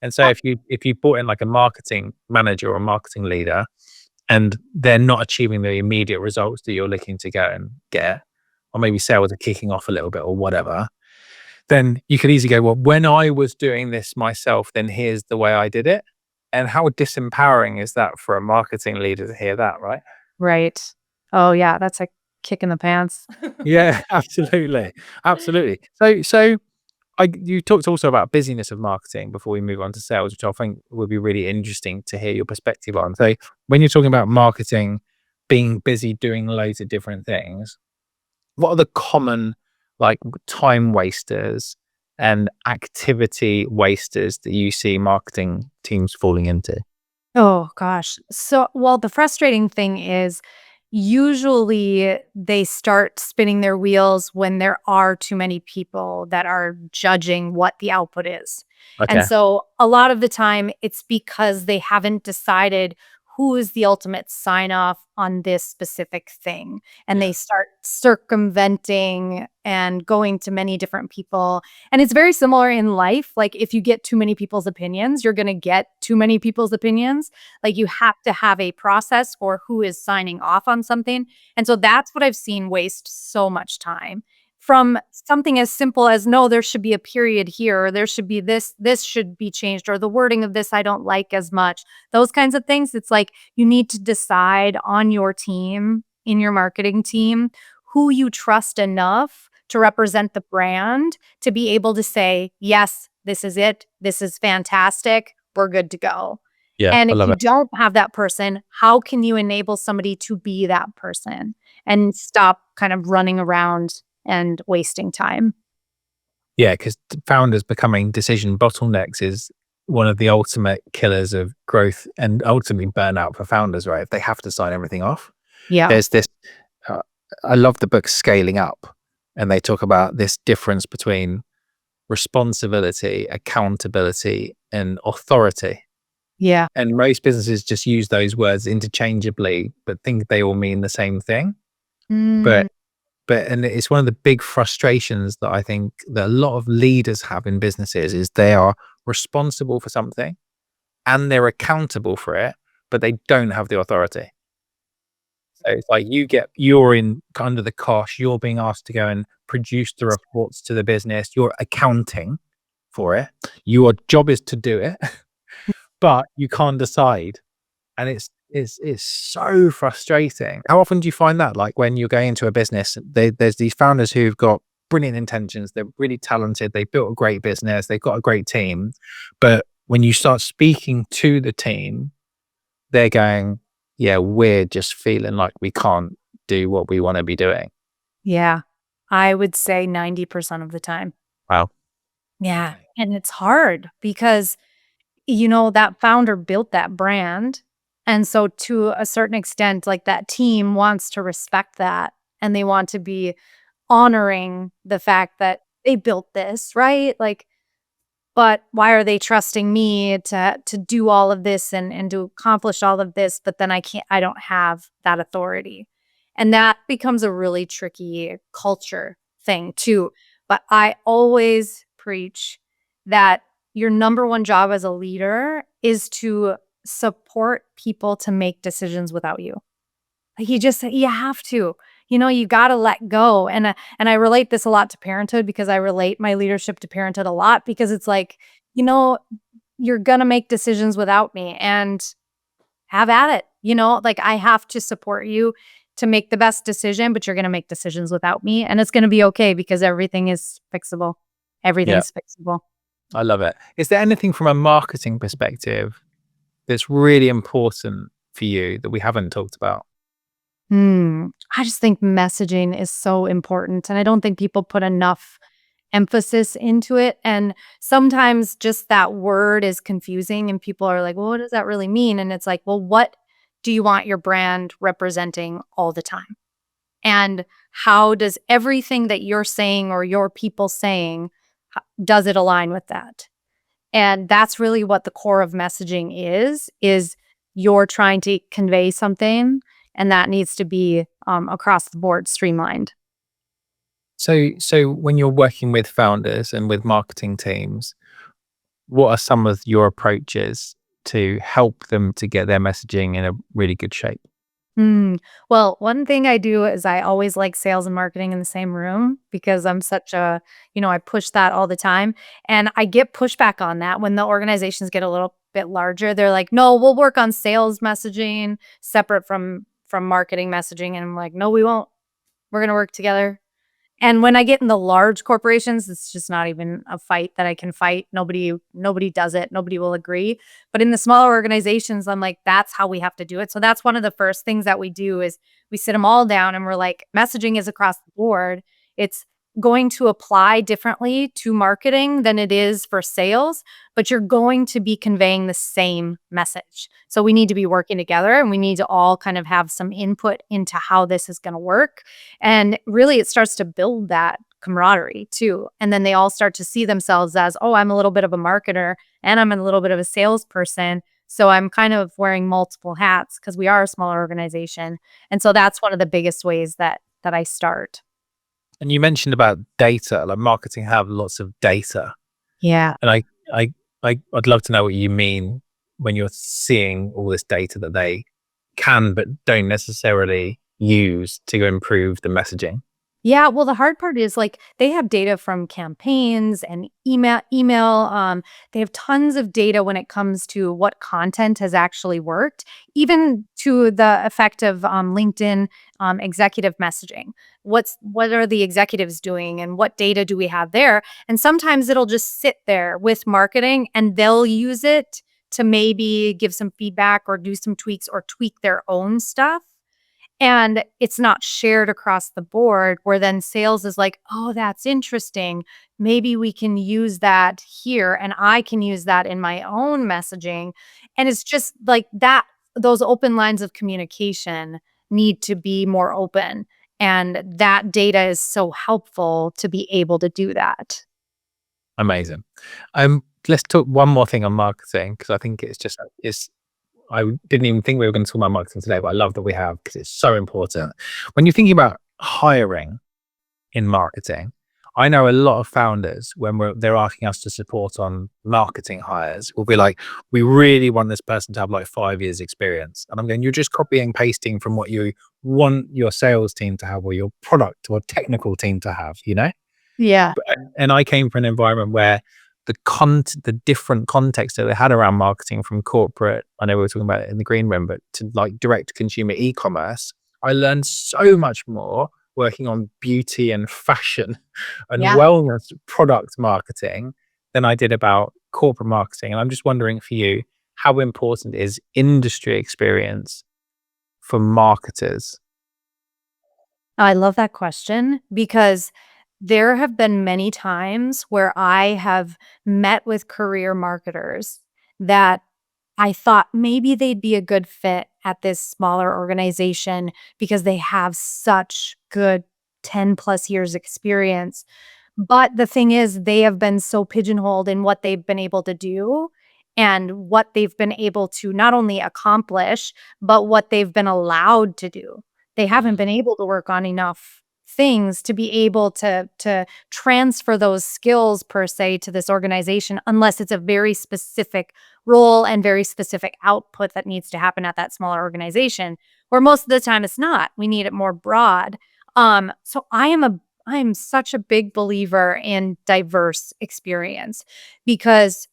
And so if you brought in like a marketing manager or a marketing leader and they're not achieving the immediate results that you're looking to go and get, or maybe sales are kicking off a little bit or whatever, then you could easily go, well, when I was doing this myself, then here's the way I did it. And how disempowering is that for a marketing leader to hear that, right? Right. Oh yeah, that's a kick in the pants. Yeah, absolutely. Absolutely. So you talked also about busyness of marketing before we move on to sales, which I think would be really interesting to hear your perspective on. So when you're talking about marketing, being busy doing loads of different things, what are the common like time wasters and activity wasters that you see marketing teams falling into? Oh gosh. So, well, the frustrating thing is usually they start spinning their wheels when there are too many people that are judging what the output is. And Okay. so a lot of the time it's because they haven't decided who is the ultimate sign off on this specific thing. And Yeah. they start circumventing and going to many different people. And it's very similar in life. Like if you get too many people's opinions, you're going to get too many people's opinions. Like you have to have a process for who is signing off on something. And so that's what I've seen waste so much time from something as simple as no, there should be a period here, or there should be this should be changed, or the wording of this I don't like as much. Those kinds of things. It's like you need to decide on your team, in your marketing team, who you trust enough to represent the brand to be able to say, yes, this is it. This is fantastic. We're good to go. Yeah, And I if love you it. don't have that person, how can you enable somebody to be that person and stop kind of running around and wasting time? Yeah, because founders becoming decision bottlenecks is one of the ultimate killers of growth and ultimately burnout for founders, right? If they have to sign everything off. Yeah. There's this, uh, I love the book Scaling Up, and they talk about this difference between responsibility, accountability, and authority. Yeah. And most businesses just use those words interchangeably, but think they all mean the same thing. Mm, But and it's one of the big frustrations that I think that a lot of leaders have in businesses is they are responsible for something and they're accountable for it, but they don't have the authority. So it's like you're in under the cosh, you're being asked to go and produce the reports to the business, you're accounting for it. Your job is to do it, but you can't decide. And it's so frustrating. How often do you find that? Like when you're going into a business, there's these founders who've got brilliant intentions, they're really talented, they've built a great business, they've got a great team. But when you start speaking to the team, they're going, yeah, we're just feeling like we can't do what we want to be doing. Yeah. I would say 90% of the time. Wow. Yeah. And it's hard because, that founder built that brand. And so to a certain extent, like that team wants to respect that and they want to be honoring the fact that they built this, right? Like, but why are they trusting me to do all of this and to accomplish all of this, but then I don't have that authority. And that becomes a really tricky culture thing too. But I always preach that your number one job as a leader is to support people to make decisions without you. Like, you have to. You gotta let go, and I relate this a lot to parenthood because I relate my leadership to parenthood a lot because it's like, you know, you're gonna make decisions without me and have at it, like, I have to support you to make the best decision, but you're gonna make decisions without me, and it's gonna be okay because everything is fixable. Yeah, Everything's fixable. I love it. Is there anything from a marketing perspective that's really important for you that we haven't talked about? I just think messaging is so important, and I don't think people put enough emphasis into it, and sometimes just that word is confusing and people are like, "Well, what does that really mean?" And it's like, "Well, what do you want your brand representing all the time? And how does everything that you're saying or your people saying, does it align with that?" And that's really what the core of messaging is you're trying to convey something, and that needs to be, across the board streamlined. So when you're working with founders and with marketing teams, what are some of your approaches to help them to get their messaging in a really good shape? Mm. Well, one thing I do is I always like sales and marketing in the same room because I'm such a, I push that all the time. And I get pushback on that when the organizations get a little bit larger. They're like, "No, we'll work on sales messaging separate from marketing messaging." And I'm like, "No, we won't. We're going to work together." And when I get in the large corporations, it's just not even a fight that I can fight. Nobody does it. Nobody will agree. But in the smaller organizations, I'm like, that's how we have to do it. So that's one of the first things that we do is we sit them all down and we're like, messaging is across the board. It's going to apply differently to marketing than it is for sales, but you're going to be conveying the same message. So we need to be working together and we need to all kind of have some input into how this is going to work, and really, it starts to build that camaraderie too. And then they all start to see themselves as, "Oh, I'm a little bit of a marketer and I'm a little bit of a salesperson. So I'm kind of wearing multiple hats because we are a smaller organization." And so that's one of the biggest ways that I start. And you mentioned about data, like marketing have lots of data. Yeah. And I, I'd love to know what you mean when you're seeing all this data that they can, but don't necessarily use to improve the messaging. Yeah, well, the hard part is like they have data from campaigns and they have tons of data when it comes to what content has actually worked, even to the effect of LinkedIn executive messaging. What are the executives doing and what data do we have there? And sometimes it'll just sit there with marketing and they'll use it to maybe give some feedback or do some tweaks or tweak their own stuff, and it's not shared across the board where then sales is like, "Oh, that's interesting. Maybe we can use that here and I can use that in my own messaging." And it's just like that those open lines of communication need to be more open, and that data is so helpful to be able to do that. Amazing. Let's talk one more thing on marketing because I think it's I didn't even think we were going to talk about marketing today, but I love that we have because it's so important. When you're thinking about hiring in marketing, I know a lot of founders when they're asking us to support on marketing hires, will be like, "We really want this person to have like 5 years experience." And I'm going, "You're just copying and pasting from what you want your sales team to have or your product or technical team to have, you know?" Yeah. And I came from an environment where the different context that they had around marketing from corporate, I know we were talking about it in the green room, but to like direct to consumer e-commerce, I learned so much more working on beauty and fashion and Yeah. wellness product marketing than I did about corporate marketing. And I'm just wondering for you, how important is industry experience for marketers? I love that question because there have been many times where I have met with career marketers that I thought maybe they'd be a good fit at this smaller organization because they have such good 10 plus years experience. But the thing is, they have been so pigeonholed in what they've been able to do and what they've been able to not only accomplish, but what they've been allowed to do. They haven't been able to work on enough things to be able to transfer those skills per se to this organization unless it's a very specific role and very specific output that needs to happen at that smaller organization, where most of the time it's not. We need it more broad. So I am such a big believer in diverse experience because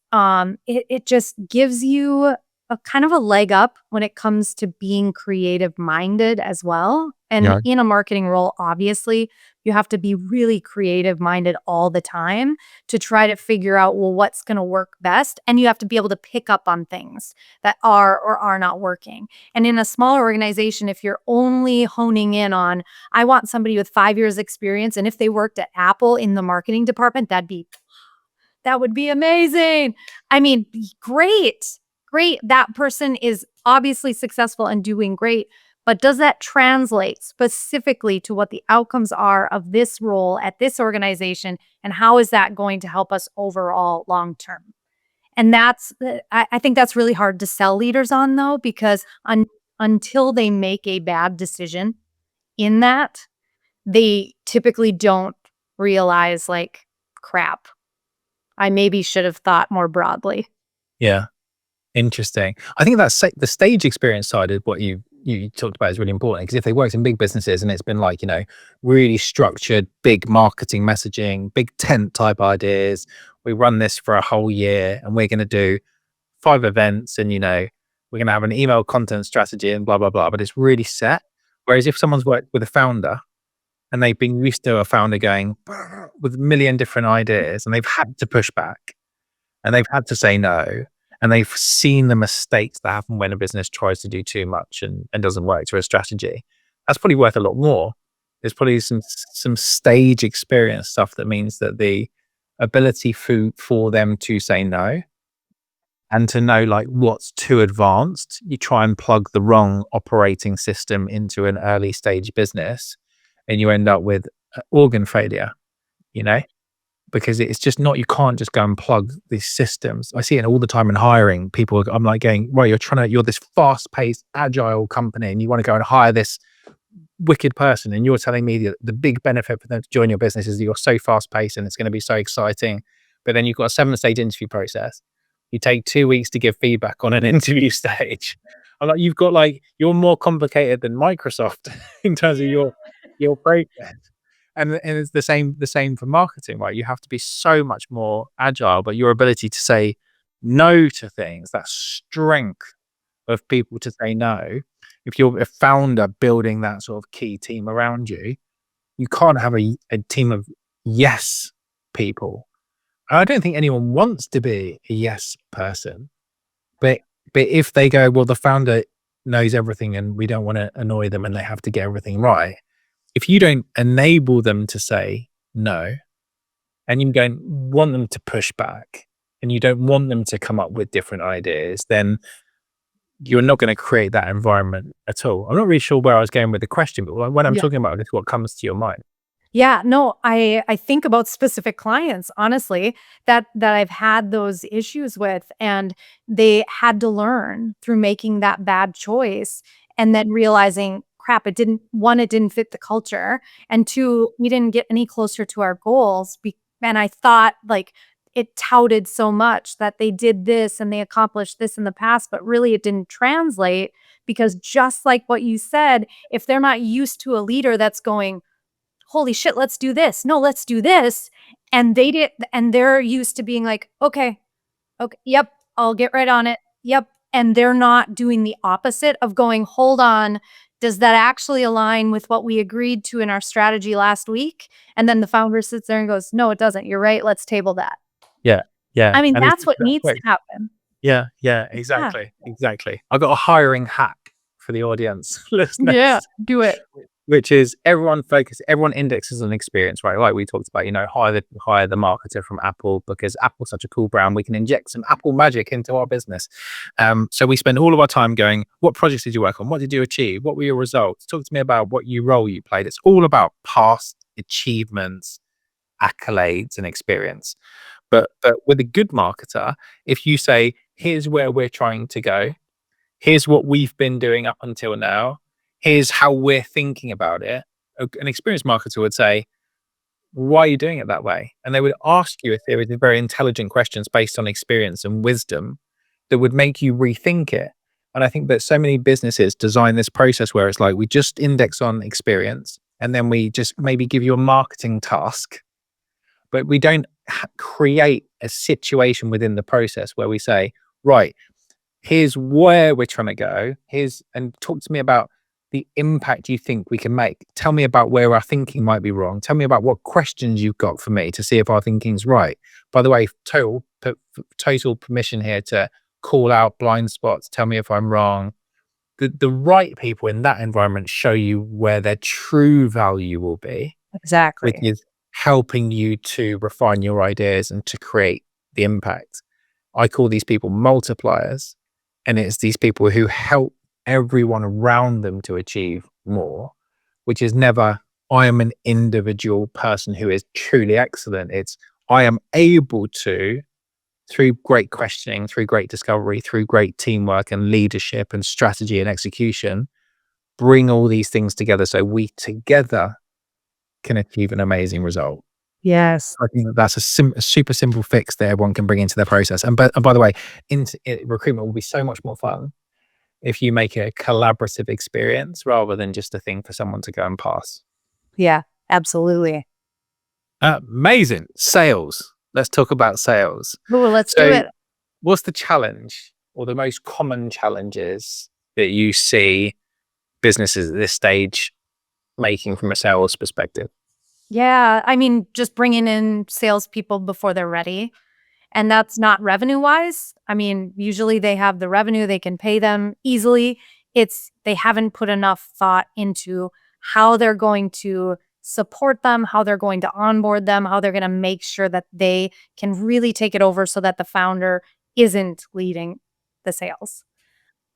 it just gives you a kind of a leg up when it comes to being creative minded as well. And Yeah. in a marketing role, obviously, you have to be really creative minded all the time to try to figure out, well, what's going to work best. And you have to be able to pick up on things that are or are not working. And in a smaller organization, if you're only honing in on, I want somebody with 5 years experience, and if they worked at Apple in the marketing department, that would be amazing. I mean, great. Great. That person is obviously successful and doing great. But does that translate specifically to what the outcomes are of this role at this organization? And how is that going to help us overall long term? And I think that's really hard to sell leaders on, though, because until they make a bad decision in that, they typically don't realize, like, crap, I maybe should have thought more broadly. Yeah. Interesting. I think that's the stage experience side of what you talked about is really important, because if they worked in big businesses and it's been like, really structured, big marketing messaging, big tent type ideas, we run this for a whole year and we're going to do 5 events and, we're going to have an email content strategy and blah, blah, blah, but it's really set. Whereas if someone's worked with a founder and they've been used to a founder going with a million different ideas and they've had to push back and they've had to say no, and they've seen the mistakes that happen when a business tries to do too much and doesn't work to a strategy, that's probably worth a lot more. There's probably some stage experience stuff that means that the ability for them to say no and to know like what's too advanced, you try and plug the wrong operating system into an early stage business and you end up with organ failure, you know? Because it's just not, you can't just go and plug these systems. I see it all the time in hiring people. I'm like going, right, you're this fast paced, agile company and you want to go and hire this wicked person. And you're telling me that the big benefit for them to join your business is that you're so fast paced and it's going to be so exciting. But then you've got a 7-stage interview process. You take 2 weeks to give feedback on an interview stage. I'm like, you're more complicated than Microsoft in terms of your process. And it's the same for marketing, right? You have to be so much more agile, but your ability to say no to things, that strength of people to say no. If you're a founder building that sort of key team around you, you can't have a team of yes people. I don't think anyone wants to be a yes person, but if they go, well, the founder knows everything and we don't want to annoy them and they have to get everything right. If you don't enable them to say no, and you don't want them to push back, and you don't want them to come up with different ideas, then you're not going to create that environment at all. I'm not really sure where I was going with the question, but when I'm talking about this, what comes to your mind? Yeah, no, I think about specific clients, honestly, that I've had those issues with, and they had to learn through making that bad choice and then realizing, crap, it didn't fit the culture, and two, we didn't get any closer to our goals. And I thought like it touted so much that they did this and they accomplished this in the past, but really it didn't translate because just like what you said, if they're not used to a leader that's going, holy shit, let's do this. No, let's do this. And they're used to being like, okay, yep, I'll get right on it. Yep. And they're not doing the opposite of going, hold on, does that actually align with what we agreed to in our strategy last week? And then the founder sits there and goes, no, it doesn't. You're right. Let's table that. Yeah, yeah. I mean, And it's that's what needs to quick. happen. Yeah, Yeah. exactly. I got a hiring hack for the audience Yeah, listeners, do it. which is everyone indexes on experience, right? Like we talked about, hire the marketer from Apple because Apple's such a cool brand. We can inject some Apple magic into our business. So we spend all of our time going, what projects did you work on? What did you achieve? What were your results? Talk to me about what role you played. It's all about past achievements, accolades, and experience. But with a good marketer, if you say, here's where we're trying to go, here's what we've been doing up until now, here's how we're thinking about it, an experienced marketer would say, why are you doing it that way? And they would ask you a series of very intelligent questions based on experience and wisdom that would make you rethink it. And I think that so many businesses design this process where it's like, we just index on experience and then we just maybe give you a marketing task, but we don't create a situation within the process where we say, right, here's where we're trying to go. And talk to me about the impact you think we can make. Tell me about where our thinking might be wrong. Tell me about what questions you've got for me to see if our thinking's right. By the way, total permission here to call out blind spots. Tell me if I'm wrong. The right people in that environment show you where their true value will be, which Exactly. is helping you to refine your ideas and to create the impact. I call these people multipliers, and it's these people who help everyone around them to achieve more, which is never, I am an individual person who is truly excellent. It's, I am able to, through great questioning, through great discovery, through great teamwork and leadership and strategy and execution, bring all these things together so we together can achieve an amazing result. Yes. I think that's a super simple fix that everyone can bring into their process. And by the way, recruitment will be so much more fun if you make it a collaborative experience rather than just a thing for someone to go and pass. Yeah, absolutely. Amazing. Sales. Let's talk about sales. Ooh, let's do it. What's the challenge or the most common challenges that you see businesses at this stage making from a sales perspective? Yeah, I mean, just bringing in salespeople before they're ready. And that's not revenue wise. I mean, usually they have the revenue, they can pay them easily. It's they haven't put enough thought into how they're going to support them, how they're going to onboard them, how they're going to make sure that they can really take it over so that the founder isn't leading the sales.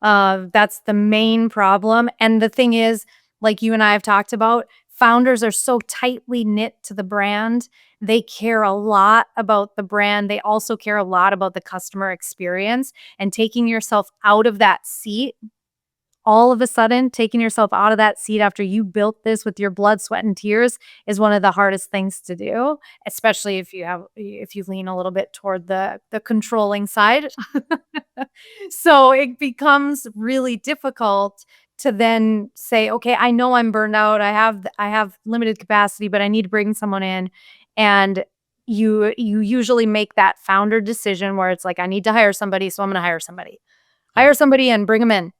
That's the main problem. And the thing is, like you and I have talked about, founders are so tightly knit to the brand. They care a lot about the brand. They also care a lot about the customer experience, and taking yourself out of that seat. All of a sudden, taking yourself out of that seat after you built this with your blood, sweat, and tears is one of the hardest things to do, especially if you lean a little bit toward the controlling side. So it becomes really difficult to then say, okay, I know I'm burned out. I have limited capacity, but I need to bring someone in. And you usually make that founder decision where it's like, I need to hire somebody, so I'm going to hire somebody. Hire somebody and bring them in.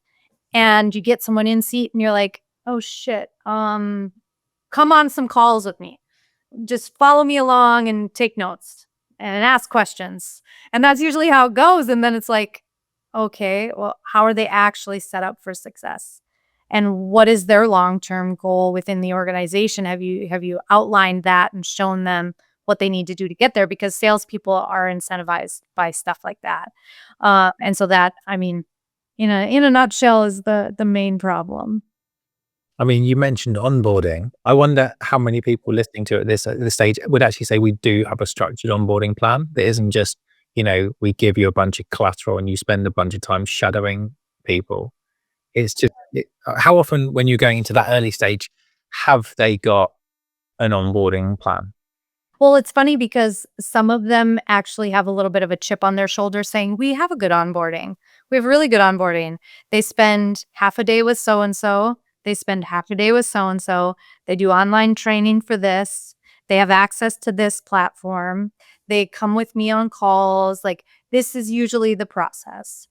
And you get someone in seat and you're like, oh shit, come on some calls with me. Just follow me along and take notes and ask questions. And that's usually how it goes. And then it's like, okay, well, how are they actually set up for success? And what is their long-term goal within the organization? Have you outlined that and shown them what they need to do to get there? Because salespeople are incentivized by stuff like that. And so that, I mean, in a nutshell, is the main problem. I mean, you mentioned onboarding. I wonder how many people listening to it at this stage would actually say we do have a structured onboarding plan that isn't just, we give you a bunch of collateral and you spend a bunch of time shadowing people. It's just, how often when you're going into that early stage, have they got an onboarding plan? Well, it's funny because some of them actually have a little bit of a chip on their shoulder saying, we have a good onboarding. We have really good onboarding. They spend half a day with so and so. They spend half a day with so and so. They do online training for this. They have access to this platform. They come with me on calls. Like, this is usually the process.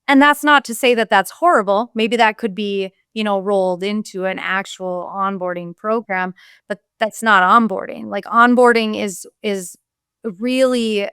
And that's not to say that that's horrible. Maybe that could be, rolled into an actual onboarding program, but that's not onboarding. Like, onboarding is really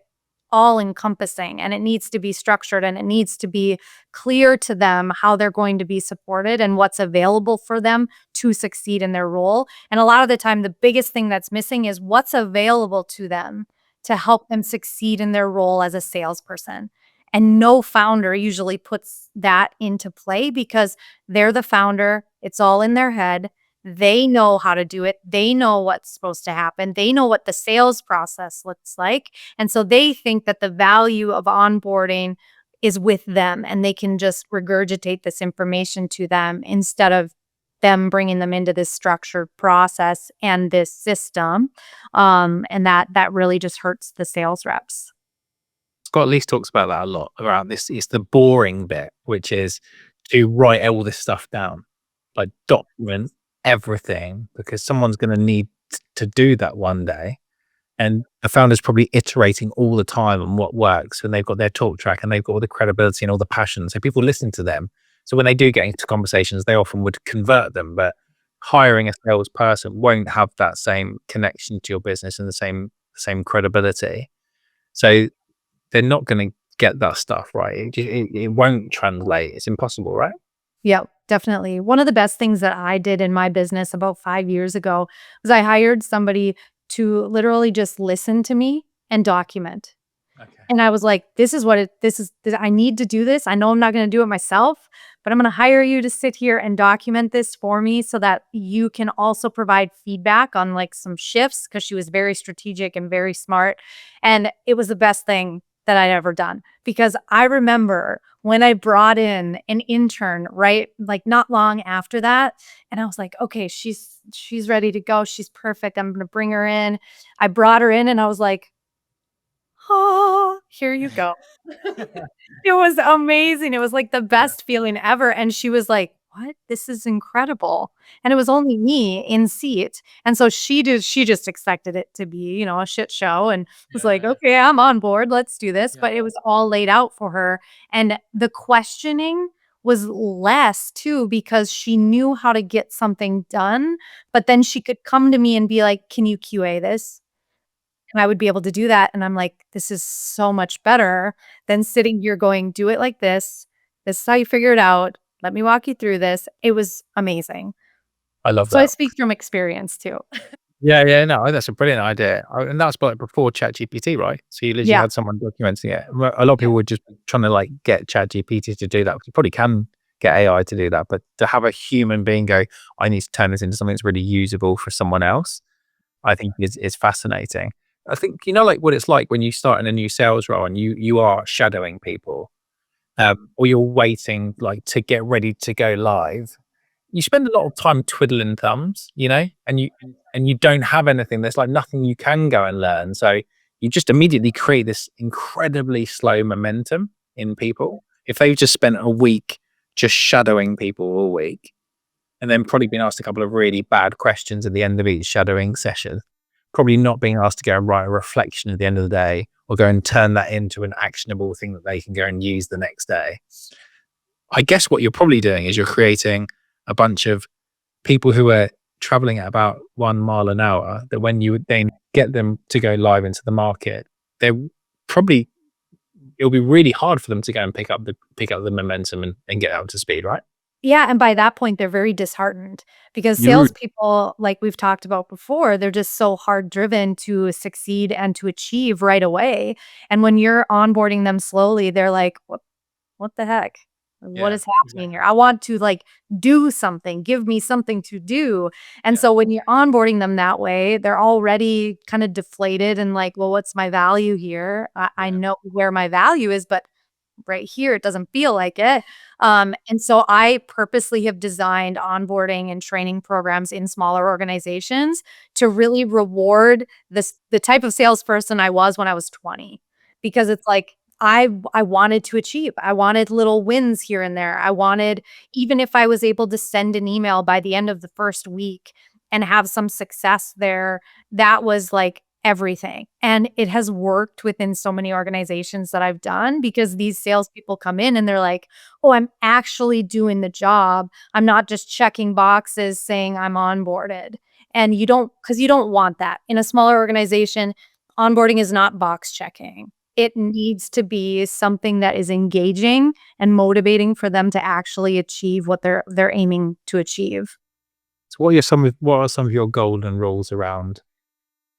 all encompassing, and it needs to be structured, and it needs to be clear to them how they're going to be supported and what's available for them to succeed in their role. And a lot of the time, the biggest thing that's missing is what's available to them to help them succeed in their role as a salesperson. And no founder usually puts that into play because they're the founder. It's all in their head. They know how to do it. They know what's supposed to happen. They know what the sales process looks like. And so they think that the value of onboarding is with them and they can just regurgitate this information to them instead of them bringing them into this structured process and this system. And that really just hurts the sales reps. Scott Leese talks about that a lot around this. It's the boring bit, which is to write all this stuff down, like document everything, because someone's going to need to do that one day. And the founder's probably iterating all the time on what works, and they've got their talk track and they've got all the credibility and all the passion. So people listen to them. So when they do get into conversations, they often would convert them. But hiring a salesperson won't have that same connection to your business and the same credibility. So they're not going to get that stuff right. It won't translate. It's impossible, right? Yeah, definitely. One of the best things that I did in my business about 5 years ago was I hired somebody to literally just listen to me and document. Okay. And I was like, I need to do this. I know I'm not going to do it myself, but I'm going to hire you to sit here and document this for me so that you can also provide feedback on like some shifts, because she was very strategic and very smart. And it was the best thing that I'd ever done, because I remember when I brought in an intern, right? Like not long after that. And I was like, okay, she's ready to go. She's perfect. I'm going to bring her in. I brought her in and I was like, oh, here you go. It was amazing. It was like the best feeling ever. And she was like, what? This is incredible. And it was only me in seat. And so she just expected it to be, a shit show and was like, Yeah. okay, I'm on board. Let's do this. Yeah. But it was all laid out for her. And the questioning was less too, because she knew how to get something done. But then she could come to me and be like, can you QA this? And I would be able to do that, and I'm like, "This is so much better than sitting here going, 'Do it like this. This is how you figure it out. Let me walk you through this.'" It was amazing. I love So I that. speak from experience too. Yeah, yeah, no, that's a brilliant idea. And that's like before ChatGPT, right? So you literally Yeah. had someone documenting it. A lot of people were just trying to like get ChatGPT to do that. You probably can get AI to do that, but to have a human being go, I need to turn this into something that's really usable for someone else, I think is fascinating. I think like what it's like when you start in a new sales role and you are shadowing people, or you're waiting like to get ready to go live. You spend a lot of time twiddling thumbs, and you don't have anything. There's like nothing you can go and learn. So you just immediately create this incredibly slow momentum in people. If they've just spent a week just shadowing people all week, and then probably been asked a couple of really bad questions at the end of each shadowing session, probably not being asked to go and write a reflection at the end of the day or go and turn that into an actionable thing that they can go and use the next day. I guess what you're probably doing is you're creating a bunch of people who are traveling at about 1 mile an hour, that when you then get them to go live into the market, they're probably, it'll be really hard for them to go and pick up the momentum and get up to speed, right? Yeah, and by that point, they're very disheartened because You salespeople, like we've talked about before, they're just so hard driven to succeed and to achieve right away. And when you're onboarding them slowly, they're like, what the heck? What Yeah, is happening exactly. here? I want to like do something, give me something to do. And Yeah, so when you're onboarding them that way, they're already kind of deflated and like, well, what's my value here? I yeah, know where my value is, but right here, it doesn't feel like it. And so I purposely have designed onboarding and training programs in smaller organizations to really reward the type of salesperson I was when I was 20. Because it's like I wanted to achieve. I wanted little wins here and there. I wanted, even if I was able to send an email by the end of the first week and have some success there, that was like everything. And it has worked within so many organizations that I've done, because these salespeople come in and they're like, oh, I'm actually doing the job. I'm not just checking boxes saying I'm onboarded. And because you don't want that. In a smaller organization, onboarding is not box checking. it needs to be something that is engaging and motivating for them to actually achieve what they're aiming to achieve. So what are some of your golden rules around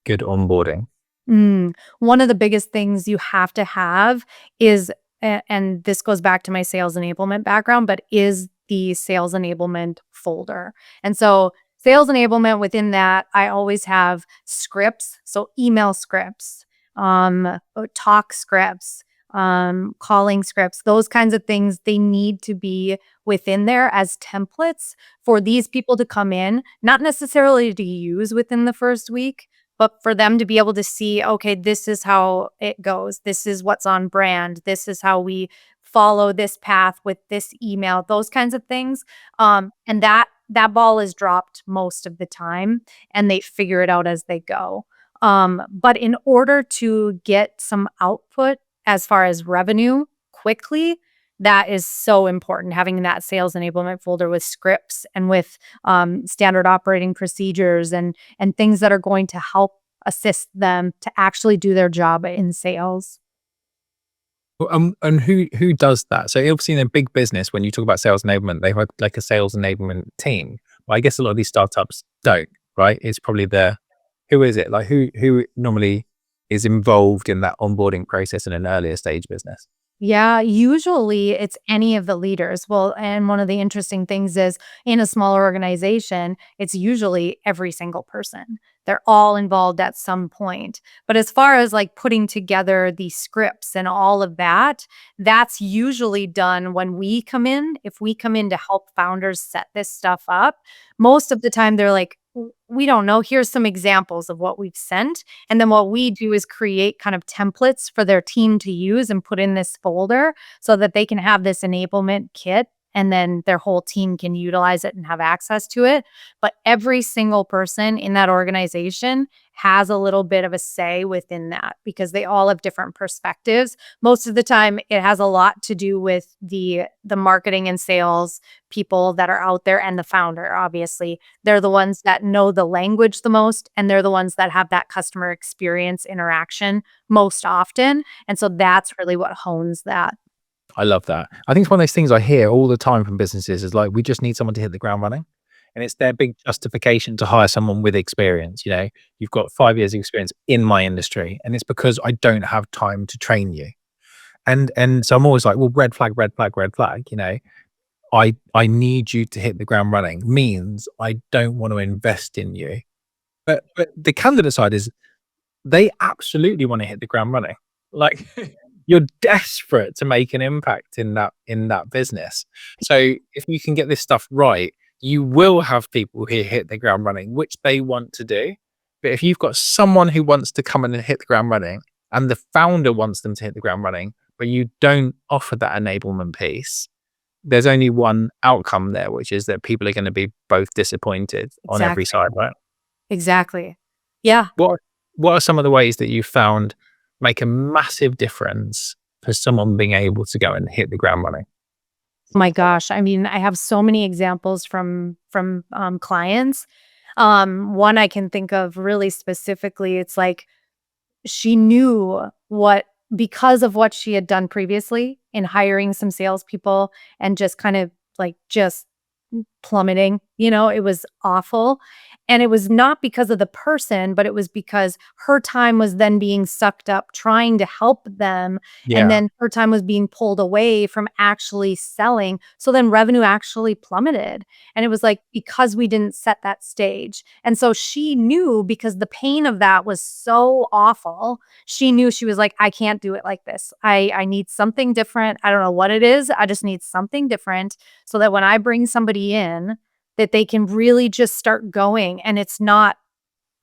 good onboarding? One of the biggest things you have to have is, and this goes back to my sales enablement background, but is the sales enablement folder. And so, sales enablement within that, I always have scripts, so email scripts, talk scripts, calling scripts, those kinds of things. They need to be within there as templates for these people to come in, not necessarily to use within the first week, but for them to be able to see, okay, this is how it goes. This is what's on brand. This is how we follow this path with this email, those kinds of things. And that ball is dropped most of the time and they figure it out as they go. But in order to get some output as far as revenue quickly, that is so important. Having that sales enablement folder with scripts and with standard operating procedures and things that are going to help assist them to actually do their job in sales. Well, and who does that? So obviously in a big business, when you talk about sales enablement, they have like a sales enablement team. Well, I guess a lot of these startups don't, right? It's probably who is it? Like who normally is involved in that onboarding process in an earlier stage business? Yeah, usually it's any of the leaders. Well, and one of the interesting things is in a smaller organization, it's usually every single person. They're all involved at some point. But as far as like putting together the scripts and all of that, that's usually done when we come in. If we come in to help founders set this stuff up, most of the time they're like, We don't know. Here's some examples of what we've sent." And then what we do is create kind of templates for their team to use and put in this folder so that they can have this enablement kit and then their whole team can utilize it and have access to it. But every single person in that organization has a little bit of a say within that because they all have different perspectives. Most of the time it has a lot to do with the marketing and sales people that are out there and the founder, obviously. They're the ones that know the language the most, and they're the ones that have that customer experience interaction most often. And so that's really what hones that. I love that. I think it's one of those things I hear all the time from businesses is like, we just need someone to hit the ground running. And it's their big justification to hire someone with experience. You know, you've got 5 years of experience in my industry, and it's because I don't have time to train you. And so I'm always like, well, red flag, red flag, red flag. You know, I need you to hit the ground running means I don't want to invest in you. But the candidate side is they absolutely want to hit the ground running. Like you're desperate to make an impact in that business. So if you can get this stuff right, you will have people who hit the ground running, which they want to do. But if you've got someone who wants to come in and hit the ground running and the founder wants them to hit the ground running, but you don't offer that enablement piece, there's only one outcome there, which is that people are going to be both disappointed on every Exactly. side, right? Exactly. Yeah. What what are some of the ways that you found make a massive difference for someone being able to go and hit the ground running? My gosh, I mean, I have so many examples from clients. One I can think of really specifically, it's like she knew what because of what she had done previously in hiring some salespeople and just kind of like just plummeting, it was awful. And it was not because of the person, but it was because her time was then being sucked up trying to help them. And Yeah. then her time was being pulled away from actually selling. So then revenue actually plummeted. And it was like because we didn't set that stage. And so she knew because the pain of that was so awful. She knew she was like, I can't do it like this. I need something different. I don't know what it is. I just need something different so that when I bring somebody in, that they can really just start going and it's not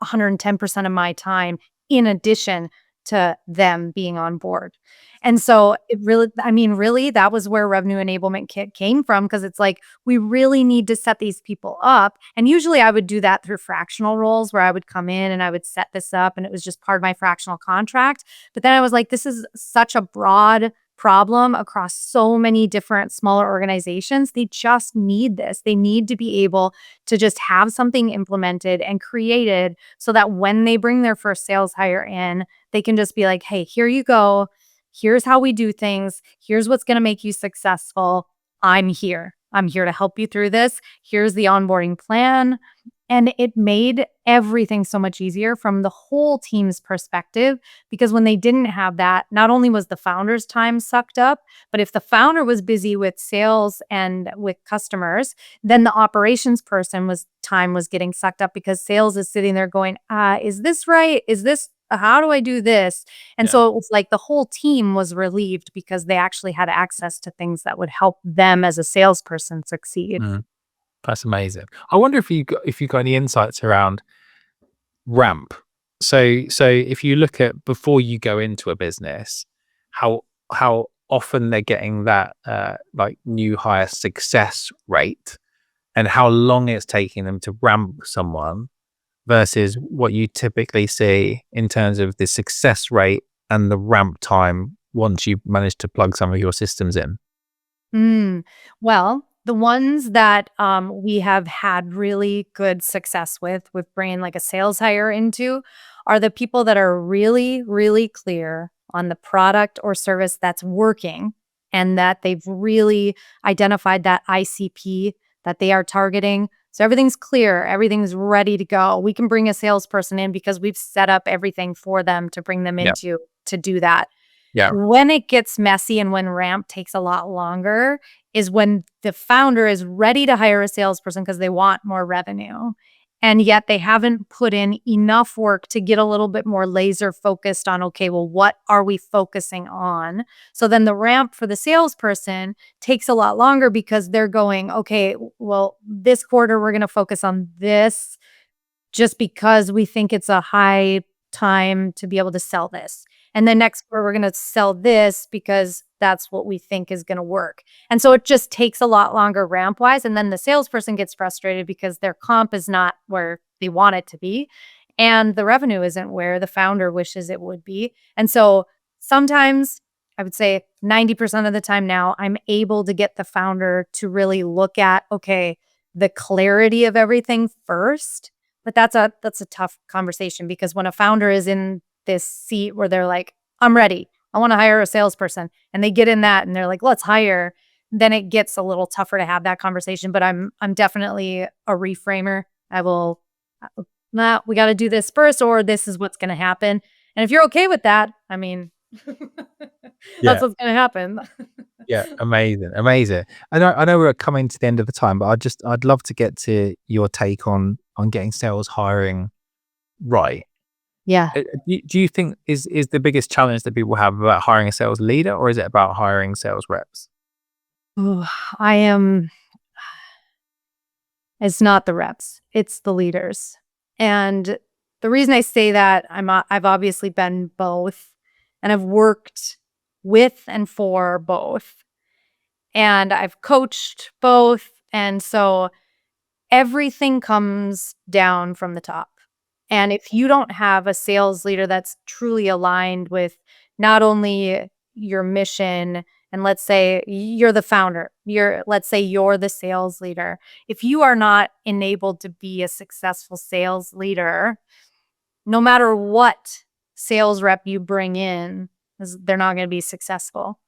110% of my time in addition to them being on board. And so it really, I mean, really, that was where revenue enablement kit came from because it's like, we really need to set these people up. And usually I would do that through fractional roles where I would come in and I would set this up and it was just part of my fractional contract. But then I was like, this is such a broad problem across so many different smaller organizations. They just need this. They need to be able to just have something implemented and created so that when they bring their first sales hire in, they can just be like, hey, here you go. Here's how we do things. Here's what's going to make you successful. I'm here. I'm here to help you through this. Here's the onboarding plan. And it made everything so much easier from the whole team's perspective, because when they didn't have that, not only was the founder's time sucked up, but if the founder was busy with sales and with customers, then the operations person was time was getting sucked up because sales is sitting there going, is this right? Is this, how do I do this? And Yeah. so it was like the whole team was relieved because they actually had access to things that would help them as a salesperson succeed. Mm, that's amazing. I wonder if you got any insights around ramp. So if you look at before you go into a business, how often they're getting that like new hire success rate, and how long it's taking them to ramp someone versus what you typically see in terms of the success rate and the ramp time once you've managed to plug some of your systems in. Mm. Well, the ones that we have had really good success with bringing like a sales hire into are the people that are really, really clear on the product or service that's working, and that they've really identified that ICP that they are targeting. So everything's clear, everything's ready to go. We can bring a salesperson in because we've set up everything for them to bring them Yeah. into to do that. Yeah. When it gets messy and when ramp takes a lot longer is when the founder is ready to hire a salesperson because they want more revenue. And yet they haven't put in enough work to get a little bit more laser focused on, okay, well, what are we focusing on? So then the ramp for the salesperson takes a lot longer because they're going, okay, well, this quarter we're going to focus on this just because we think it's a high time to be able to sell this. And then next quarter, we're going to sell this because that's what we think is going to work. And so it just takes a lot longer ramp wise. And then the salesperson gets frustrated because their comp is not where they want it to be. And the revenue isn't where the founder wishes it would be. And so sometimes, I would say 90% of the time now, I'm able to get the founder to really look at, okay, the clarity of everything first. But that's a tough conversation because when a founder is in this seat where they're like, I'm ready, I want to hire a salesperson, and they get in that and they're like, let's hire, then it gets a little tougher to have that conversation. But I'm definitely a reframer. I will, nah, we got to do this first, or this is what's going to happen. And if you're okay with that, I mean, Yeah. that's what's going to happen. Yeah, amazing, amazing. I know we're coming to the end of the time, but I'd love to get to your take on getting sales hiring right. Yeah. Do you think is the biggest challenge that people have about hiring a sales leader, or is it about hiring sales reps? Ooh, I am. It's not the reps, it's the leaders. And the reason I say that, I've obviously been both, and I've worked with and for both. And I've coached both. And so everything comes down from the top. And if you don't have a sales leader that's truly aligned with not only your mission, and let's say you're the founder, let's say you're the sales leader. If you are not enabled to be a successful sales leader, no matter what sales rep you bring in, they're not going to be successful.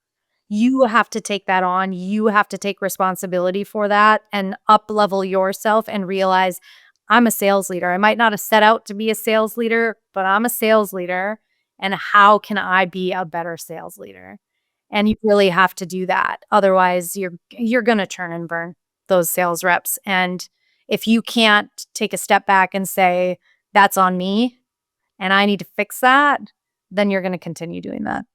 You have to take that on. You have to take responsibility for that and up level yourself and realize I'm a sales leader. I might not have set out to be a sales leader, but I'm a sales leader. And how can I be a better sales leader? And you really have to do that. Otherwise, you're going to turn and burn those sales reps. And if you can't take a step back and say, that's on me and I need to fix that, then you're going to continue doing that.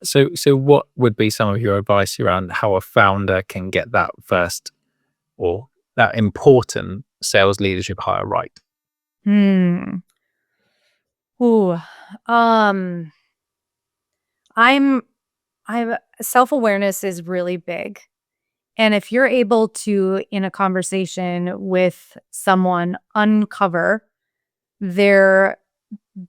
So what would be some of your advice around how a founder can get that first or that important sales leadership hire right? Hmm. Ooh. Um, I'm I'm self-awareness is really big. And if you're able to, in a conversation with someone, uncover their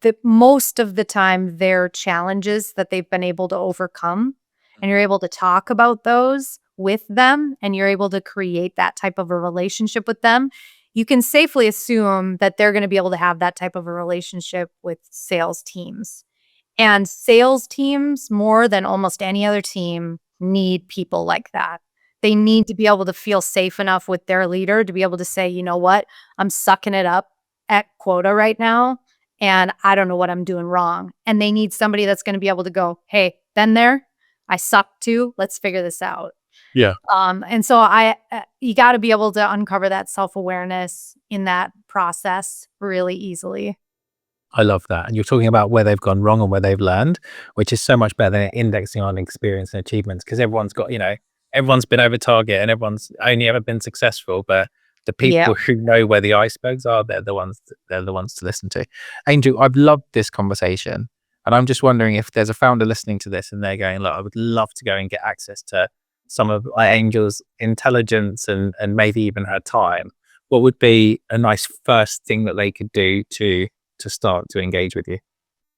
the most of the time their challenges that they've been able to overcome, and you're able to talk about those with them, and you're able to create that type of a relationship with them, you can safely assume that they're going to be able to have that type of a relationship with sales teams. And sales teams, more than almost any other team, need people like that. They need to be able to feel safe enough with their leader to be able to say, you know what, I'm sucking it up at quota right now, and I don't know what I'm doing wrong. And they need somebody that's going to be able to go, hey, been there. I suck too. Let's figure this out. Yeah. And so you got to be able to uncover that self-awareness in that process really easily. I love that. And you're talking about where they've gone wrong and where they've learned, which is so much better than indexing on experience and achievements, because everyone's got, everyone's been over target and everyone's only ever been successful. But the people who know where the icebergs are, they're the ones to listen to. Angel, I've loved this conversation. And I'm just wondering if there's a founder listening to this and they're going, look, I would love to go and get access to some of Angel's intelligence and maybe even her time. What would be a nice first thing that they could do to start to engage with you?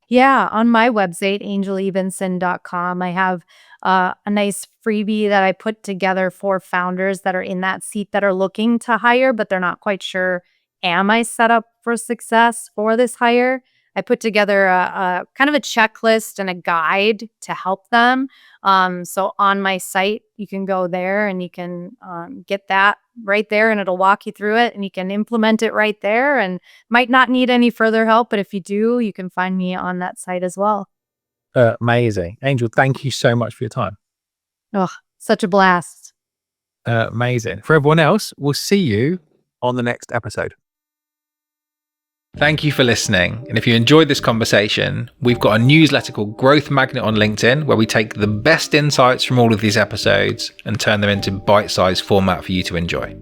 Yeah, on my website, angelevenson.com, I have a nice freebie that I put together for founders that are in that seat that are looking to hire, but they're not quite sure, am I set up for success for this hire? I put together a kind of a checklist and a guide to help them. So on my site, you can go there and you can get that right there, and it'll walk you through it, and you can implement it right there, and might not need any further help. But if you do, you can find me on that site as well. Amazing. Angel, thank you so much for your time. Oh, such a blast. Amazing. For everyone else, we'll see you on the next episode. Thank you for listening. And if you enjoyed this conversation, we've got a newsletter called Growth Magnet on LinkedIn, where we take the best insights from all of these episodes and turn them into bite-sized format for you to enjoy.